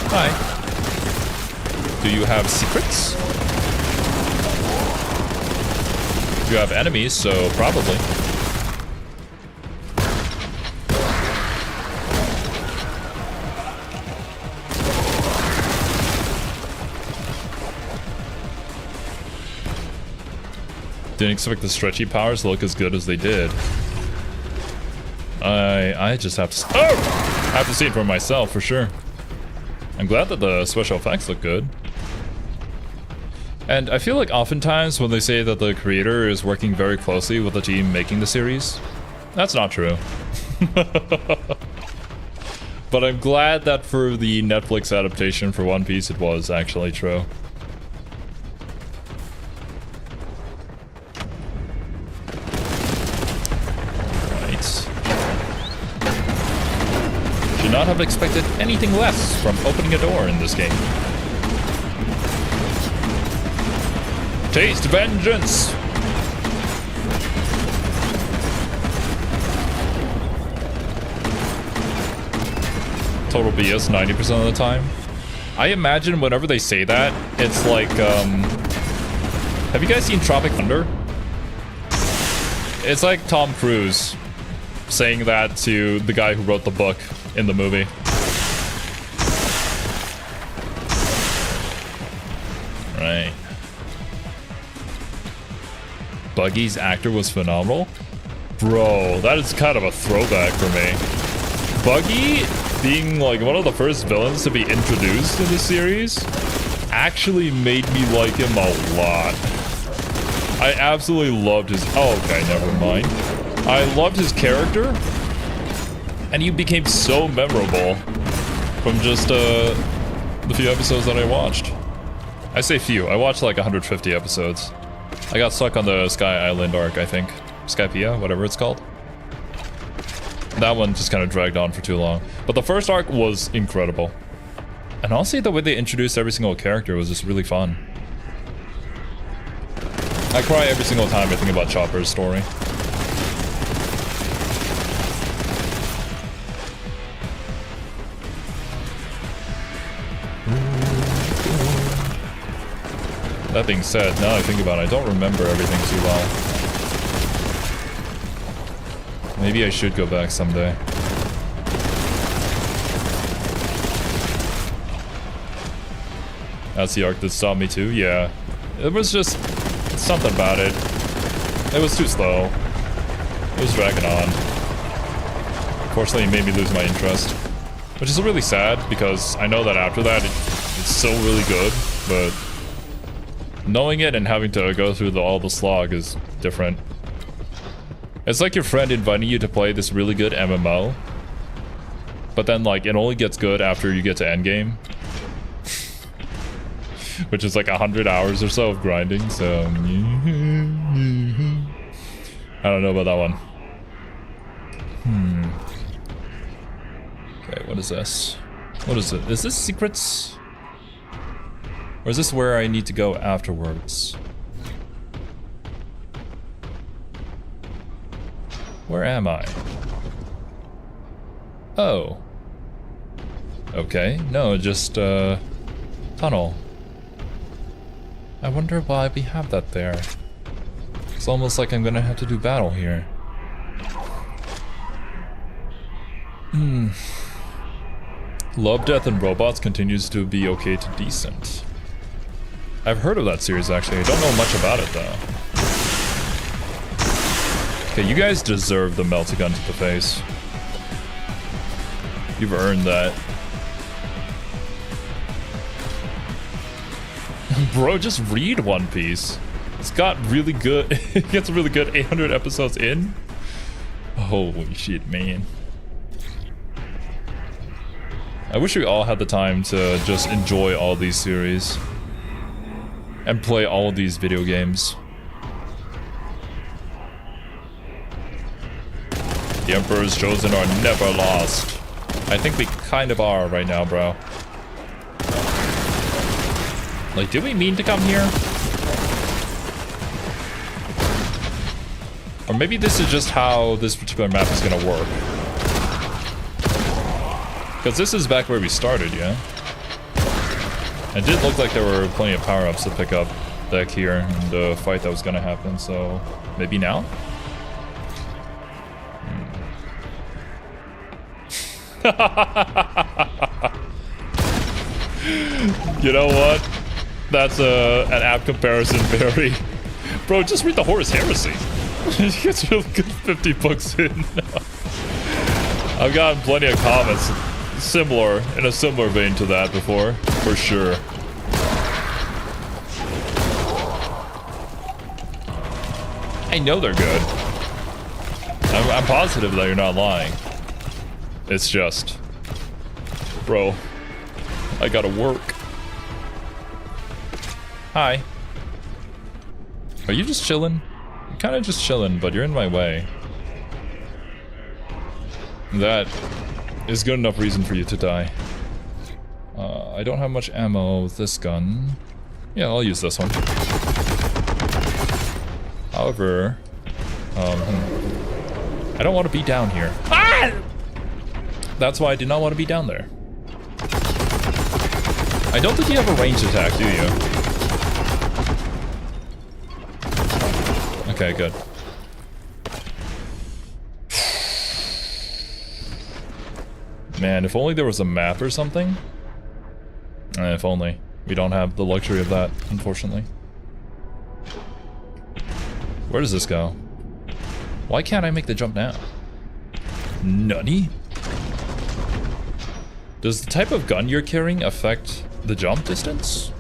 Hi. Do you have secrets? You have enemies, so probably. Didn't expect the stretchy powers to look as good as they did. I just have to... Oh! I have to see it for myself, for sure. I'm glad that the special effects look good. And I feel like oftentimes when they say that the creator is working very closely with the team making the series, that's not true. But I'm glad that for the Netflix adaptation for One Piece it was actually true. Should not have expected anything less from opening a door in this game. Taste vengeance! Total BS 90% of the time. I imagine whenever they say that, it's like, have you guys seen Tropic Thunder? It's like Tom Cruise saying that to the guy who wrote the book in the movie. Right. Buggy's actor was phenomenal? Bro, that is kind of a throwback for me. Buggy being like one of the first villains to be introduced in the series actually made me like him a lot. I absolutely loved his... Oh, okay, never mind. I loved his character, and he became so memorable from just the few episodes that I watched. I say few, I watched like 150 episodes. I got stuck on the Sky Island arc, I think. Skypea, whatever it's called. That one just kind of dragged on for too long. But the first arc was incredible. And honestly, the way they introduced every single character was just really fun. I cry every single time I think about Chopper's story. That being said, now I think about it, I don't remember everything too well. Maybe I should go back someday. That's the arc that stopped me too, yeah. It was just something about it. It was too slow. It was dragging on. Unfortunately, it made me lose my interest. Which is really sad, because I know that after that, it's still really good, but knowing it and having to go through all the slog is different. It's like your friend inviting you to play this really good MMO, but then like it only gets good after you get to endgame. Which is like 100 hours or so of grinding, so... I don't know about that one. Okay, what is this? What is it? Is this secrets? Or is this where I need to go afterwards? Where am I? Oh. Okay, no, just, tunnel. I wonder why we have that there. It's almost like I'm gonna have to do battle here. Love, Death, and Robots continues to be okay to decent. I've heard of that series, actually. I don't know much about it, though. Okay, you guys deserve the melt-a-gun to the face. You've earned that. Bro, just read One Piece. It's got really good... it gets really good 800 episodes in. Holy shit, man. I wish we all had the time to just enjoy all these series. And play all of these video games. The Emperor's Chosen are never lost. I think we kind of are right now, bro. Like, did we mean to come here? Or maybe this is just how this particular map is gonna work. Because this is back where we started, yeah? It did look like there were plenty of power-ups to pick up back here in the fight that was gonna happen, so maybe now? You know what? That's an apt comparison, very, Bro, just read the Horus Heresy. You get really good 50 books in. I've gotten plenty of comments similar, in a similar vein to that before, for sure. I know they're good. I'm positive that you're not lying. It's just, bro, I gotta work. Hi. Are you just chilling? You're kind of just chilling, but you're in my way. That is good enough reason for you to die. I don't have much ammo with this gun. Yeah, I'll use this one. However, I don't want to be down here. Ah! That's why I do not want to be down there. I don't think you have a ranged attack, do you? Okay, good. Man, if only there was a map or something. If only. We don't have the luxury of that, unfortunately. Where does this go? Why can't I make the jump now? Nutty? Does the type of gun you're carrying affect the jump distance?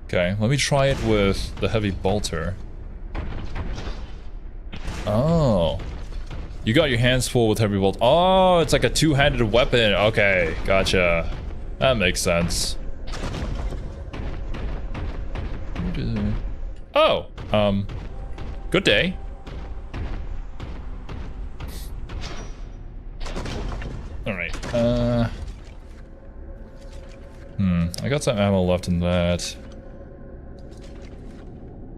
Okay, let me try it with the heavy bolter. Oh. You got your hands full with heavy bolt. Oh, it's like a two-handed weapon. Okay, gotcha. That makes sense. Oh, good day. Alright, I got some ammo left in that.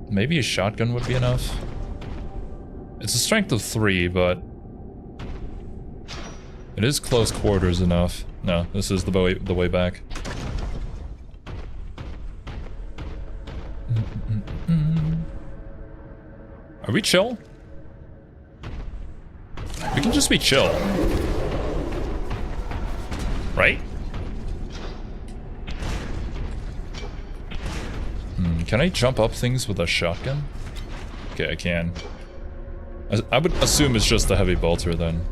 Maybe a shotgun would be enough. It's a strength of 3, but it is close quarters enough. No, this is the way back. Are we chill? We can just be chill. Right? Can I jump up things with a shotgun? Okay, I can. I would assume it's just the heavy bolter then.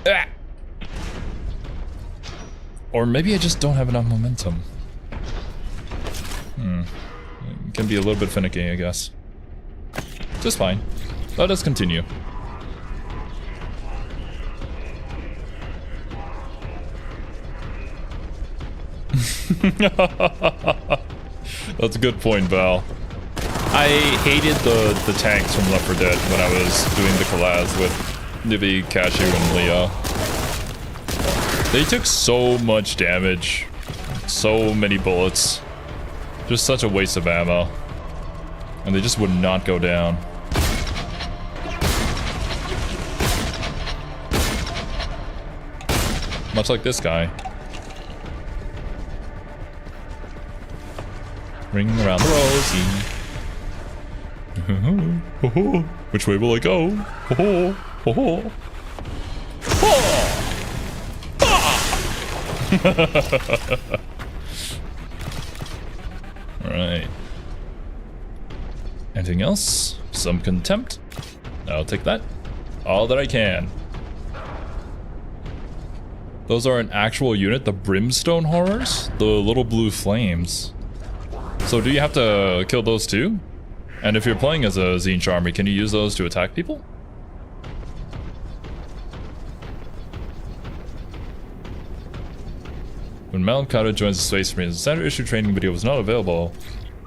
Ah! Or maybe I just don't have enough momentum. It can be a little bit finicky, I guess. Just fine. Let us continue. That's a good point, Val. I hated the tanks from Left 4 Dead when I was doing the collabs with Nibby, Cashew, and Leo. They took so much damage. So many bullets. Just such a waste of ammo. And they just would not go down. Much like this guy. Ring around the rosy. Which way will I go? Alright. Anything else? Some contempt? I'll take that. All that I can. Those are an actual unit, the Brimstone Horrors? The little blue flames. So do you have to kill those too? And if you're playing as a Tzeentch army, can you use those to attack people? When MacLeod joins the Space Marines, the standard issue training video was not available.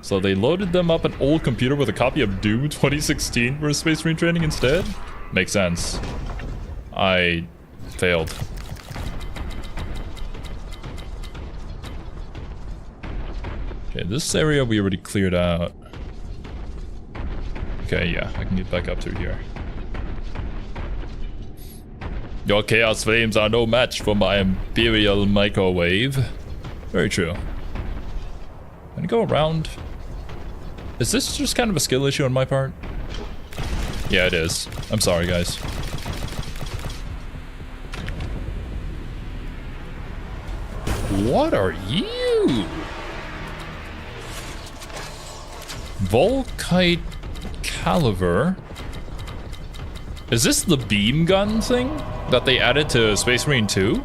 So they loaded them up an old computer with a copy of Doom 2016 for Space Marine training instead? Makes sense. I failed. Okay, this area we already cleared out. Okay, yeah, I can get back up through here. Your chaos flames are no match for my imperial microwave. Very true. Can I go around? Is this just kind of a skill issue on my part? Yeah, it is. I'm sorry, guys. What are you? Volkite caliber. Is this the beam gun thing that they added to Space Marine 2?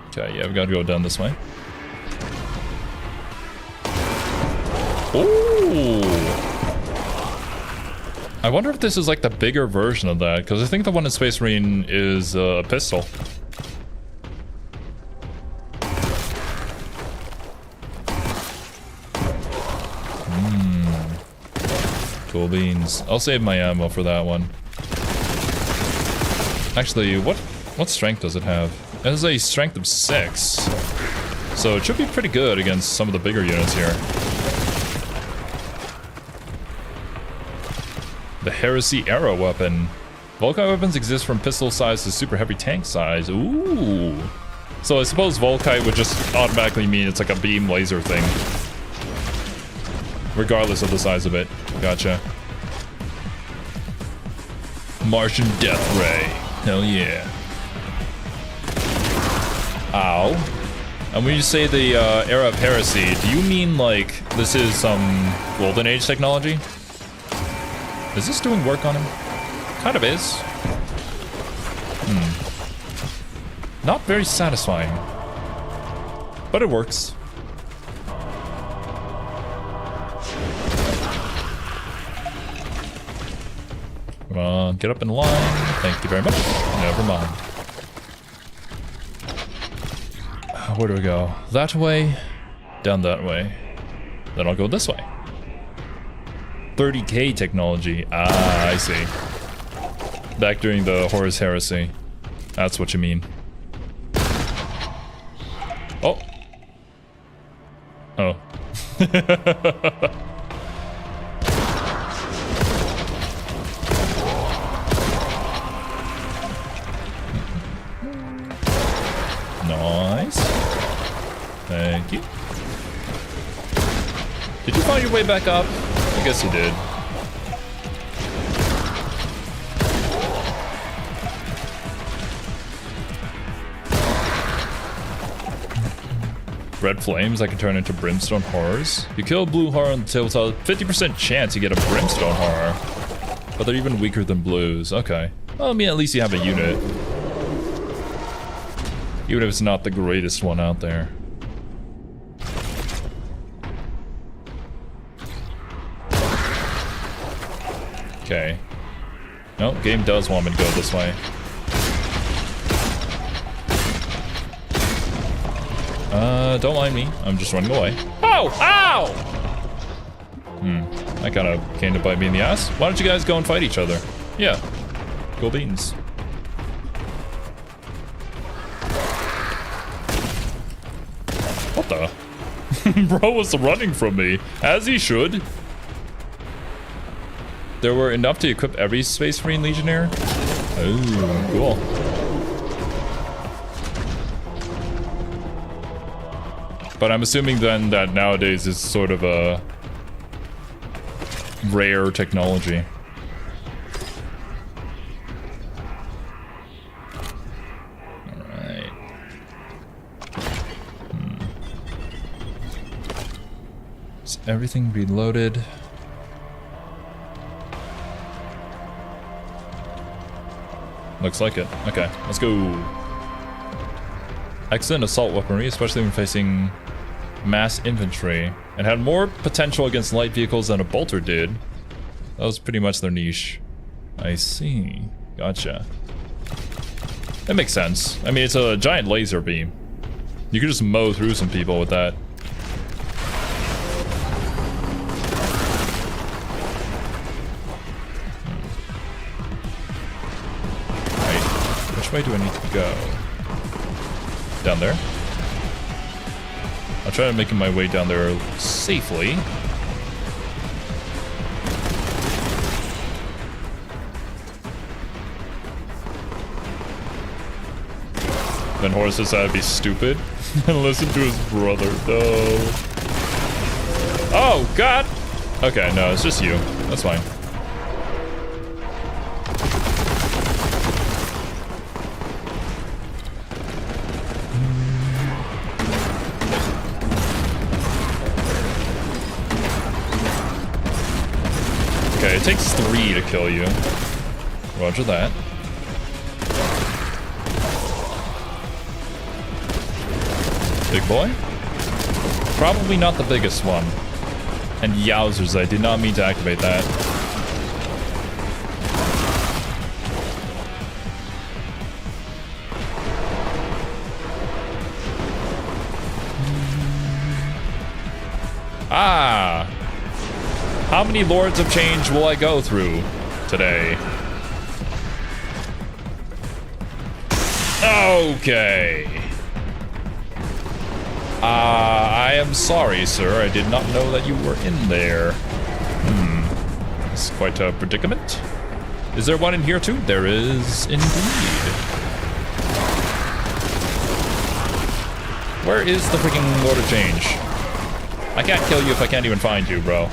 Okay, yeah, we gotta go down this way. Ooh! I wonder if this is like the bigger version of that, because I think the one in Space Marine is a pistol. Cool beans. I'll save my ammo for that one. Actually, what strength does it have? It has a strength of 6. So it should be pretty good against some of the bigger units here. The Heresy Arrow weapon. Volkite weapons exist from pistol size to super heavy tank size. Ooh. So I suppose Volkite would just automatically mean it's like a beam laser thing. Regardless of the size of it. Gotcha. Martian Death Ray. Hell yeah. Ow. And when you say the era of heresy, do you mean like this is some Golden Age technology? Is this doing work on him? Kind of is. Not very satisfying. But it works. Come on, get up in line. Thank you very much. Never mind. Where do we go? That way, down that way. Then I'll go this way. 30k technology. Ah, I see. Back during the Horus Heresy. That's what you mean. Oh. Oh. Nice. Thank you. Did you find your way back up? I guess you did. Red flames, I can turn into brimstone horrors. You kill a blue horror on the tabletop, 50% chance you get a brimstone horror. But they're even weaker than blues. Okay. Well, I mean, at least you have a unit. Even if it's not the greatest one out there. Okay. No, game does want me to go this way. Don't mind me. I'm just running away. Oh! Ow! That kind of came to bite me in the ass. Why don't you guys go and fight each other? Yeah. Cool beans. What the? Bro was running from me, as he should. There were enough to equip every Space Marine Legionnaire? Oh, cool. But I'm assuming then that nowadays is sort of a rare technology. Alright. Is everything reloaded? Looks like it. Okay, let's go. Excellent assault weaponry, especially when facing mass infantry, and had more potential against light vehicles than a bolter did. That was pretty much their niche. I see. Gotcha. That makes sense. I mean, it's a giant laser beam. You could just mow through some people with that. Right. Which way do I need to go? Down there? I'll try to make my way down there safely. Then Horus decided to be stupid and listen to his brother. No. Oh, God! Okay, no, it's just you. That's fine. It takes 3 to kill you. Roger that. Big boy? Probably not the biggest one. And yowzers, I did not mean to activate that. Ah! How many Lords of Change will I go through today? Okay. I am sorry, sir. I did not know that you were in there. It's quite a predicament. Is there one in here too? There is indeed. Where is the freaking Lord of Change? I can't kill you if I can't even find you, bro.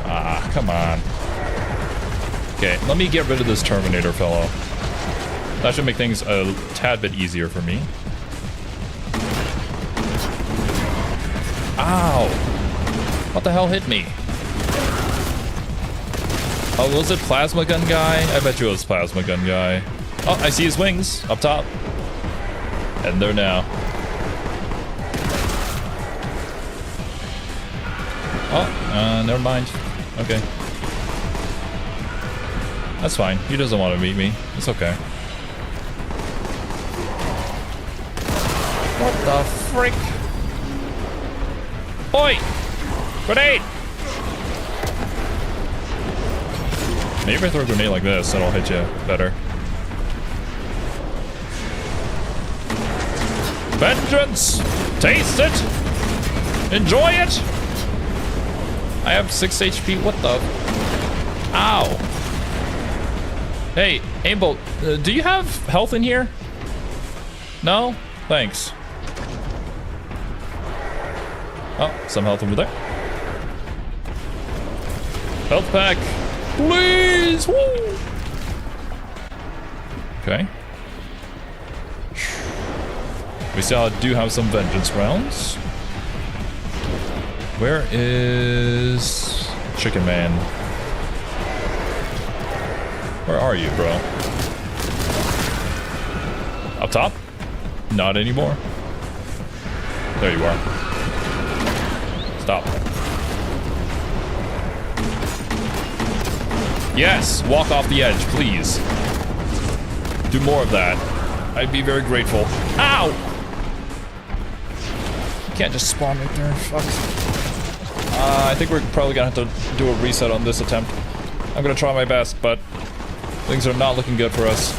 Ah, come on. Okay, let me get rid of this Terminator fellow. That should make things a tad bit easier for me. Ow! What the hell hit me? Oh, was it Plasma Gun Guy? I bet you it was Plasma Gun Guy. Oh, I see his wings up top. And there now. Oh, never mind. Okay. That's fine. He doesn't want to meet me. It's okay. What the frick? Oi! Grenade! Maybe if I throw a grenade like this, it'll hit you better. Vengeance! Taste it! Enjoy it! I have 6 HP. What the? Ow! Hey, Aimbolt, do you have health in here? No? Thanks. Oh, some health over there. Health pack, please! Woo! Okay. We still do have some vengeance rounds. Where is Chicken Man? Where are you, bro? Up top? Not anymore. There you are. Stop. Yes, walk off the edge, please. Do more of that. I'd be very grateful. Ow! You can't just spawn right there. Fuck. I think we're probably gonna have to do a reset on this attempt. I'm gonna try my best, but things are not looking good for us.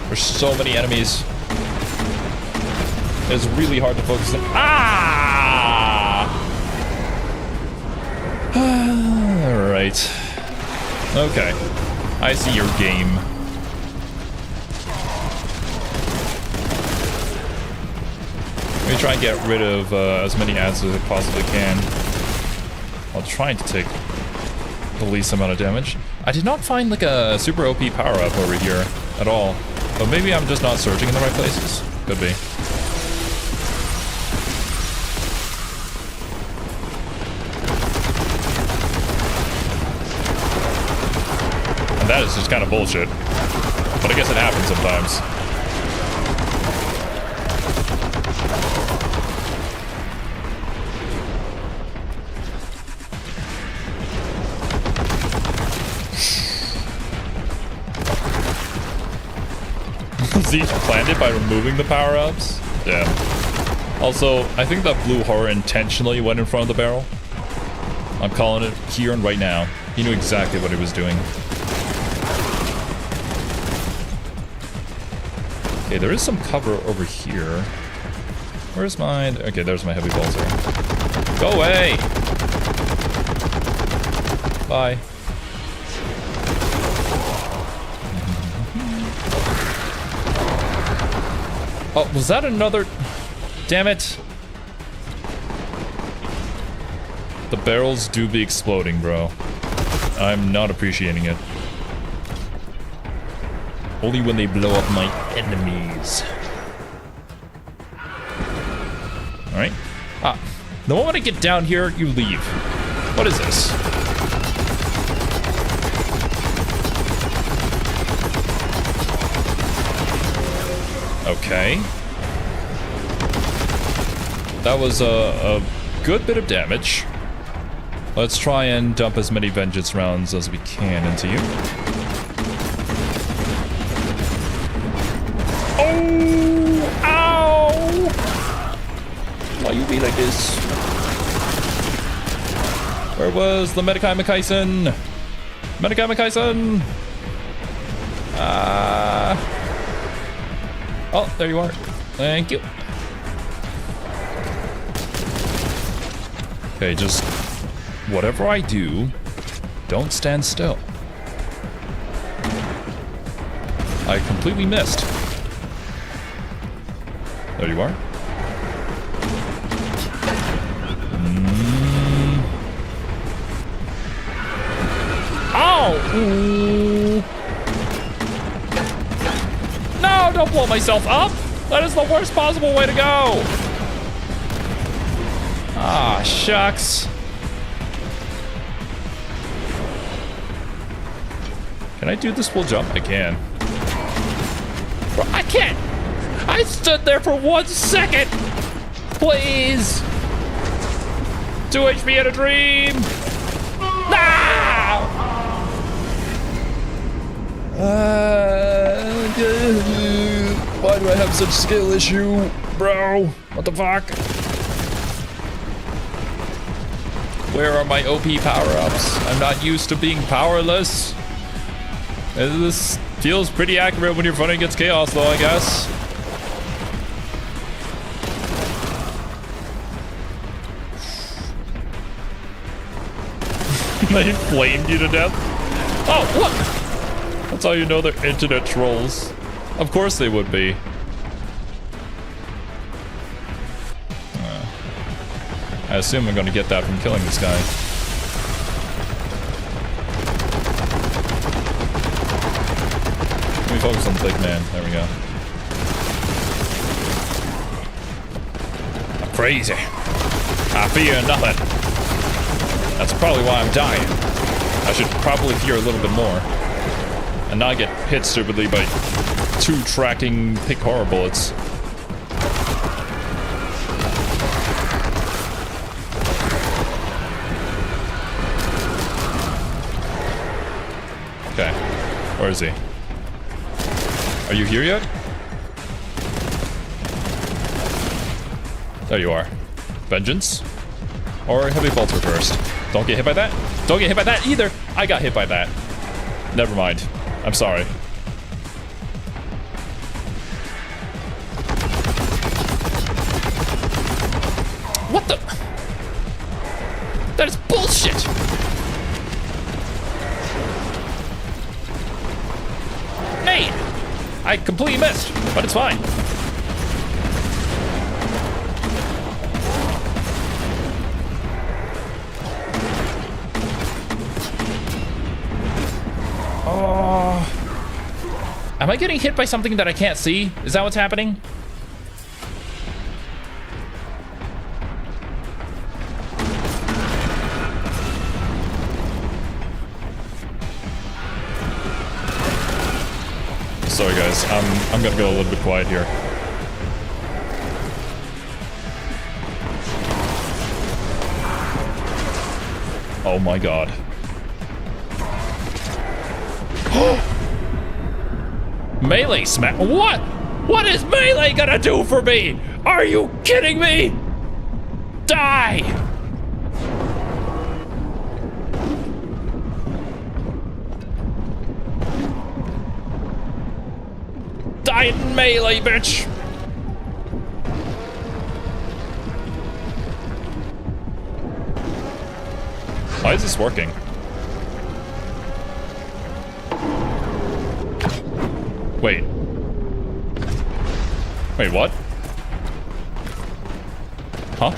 There's so many enemies. It's really hard to focus on. Ah! Alright. Okay. I see your game. Let me try and get rid of as many ads as I possibly can, while trying to take the least amount of damage. I did not find like a super OP power-up over here at all. But maybe I'm just not searching in the right places. Could be. And that is just kind of bullshit. But I guess it happens sometimes. He planned it by removing the power-ups? Yeah. Also, I think that blue horror intentionally went in front of the barrel. I'm calling it here and right now. He knew exactly what he was doing. Okay, there is some cover over here. Where's mine? Okay, there's my heavy bolter. Go away! Bye. Oh, was that another? Damn it. The barrels do be exploding, bro. I'm not appreciating it. Only when they blow up my enemies. Alright. Ah, The moment I get down here, you leave. What is this? Okay. That was a good bit of damage. Let's try and dump as many vengeance rounds as we can into you. Oh! Ow! Why you be like this? Where was the Medikai Makaisen? Medikai Makaisen! Oh, there you are. Thank you. Okay, just whatever I do, don't stand still. I completely missed. There you are. Ow! Ooh. No, don't blow myself up! That is the worst possible way to go! Ah, shucks. Can I do this full jump? I can. Bro, I can't! I stood there for 1 second! Please! 2 HP and a dream! Ah! Why do I have such skill issue? Bro, what the fuck? Where are my OP power-ups? I'm not used to being powerless. This feels pretty accurate when you're fighting against chaos though, I guess. They flamed you to death? Oh, what? That's how you know they're internet trolls. Of course they would be. I assume I'm going to get that from killing this guy. Let me focus on the big man. There we go. I'm crazy. I fear nothing. That's probably why I'm dying. I should probably fear a little bit more. And not get hit stupidly by 2 tracking pick horror bullets. Okay. Where is he? Are you here yet? There you are. Vengeance? Or heavy bolter first? Don't get hit by that. Don't get hit by that either. I got hit by that. Never mind. I'm sorry. What the? That is bullshit. Hey! I completely missed, but it's fine. Am I getting hit by something that I can't see? Is that what's happening? Sorry guys, I'm gonna go a little bit quiet here. Oh my god. Melee smack. What? What is melee gonna do for me? Are you kidding me? Die! Die in melee, bitch! Why is this working? Wait. Wait, what? Huh?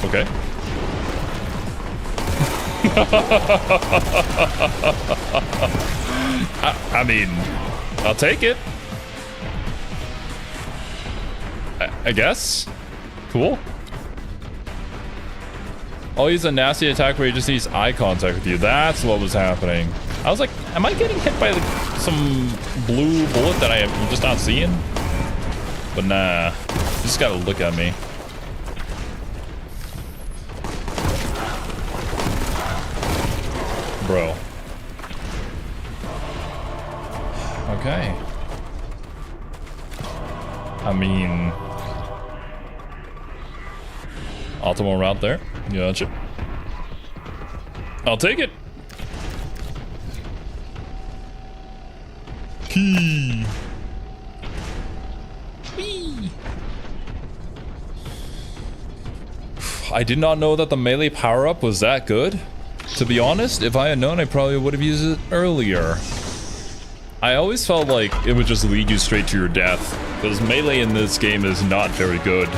Okay. I mean, I'll take it. I guess. Cool. I'll use a nasty attack where he just needs eye contact with you. That's what was happening. I was like, am I getting hit by some blue bullet that I'm just not seeing? But nah, you just gotta look at me. Bro. Okay. I mean, optimal route there. Gotcha. I'll take it. Key. Whee. I did not know that the melee power-up was that good. To be honest, if I had known, I probably would have used it earlier. I always felt like it would just lead you straight to your death, because melee in this game is not very good.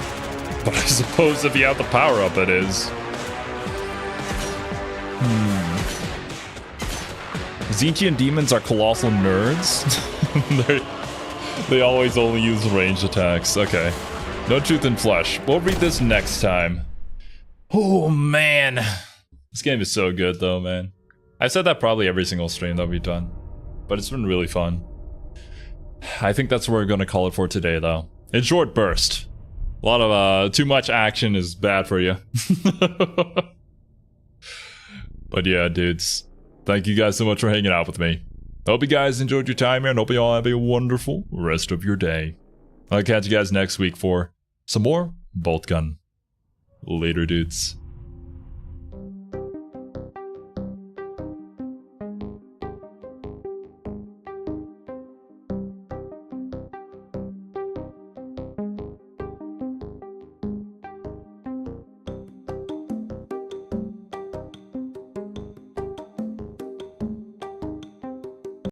But I suppose if you have the power-up, it is. Zintian demons are colossal nerds. They always only use ranged attacks. Okay. No truth in flesh. We'll read this next time. Oh, man. This game is so good, though, man. I've said that probably every single stream that we've done. But it's been really fun. I think that's what we're going to call it for today, though. In short burst. A lot of, too much action is bad for you. But yeah, dudes. Thank you guys so much for hanging out with me. Hope you guys enjoyed your time here and hope you all have a wonderful rest of your day. I'll catch you guys next week for some more Boltgun. Later, dudes.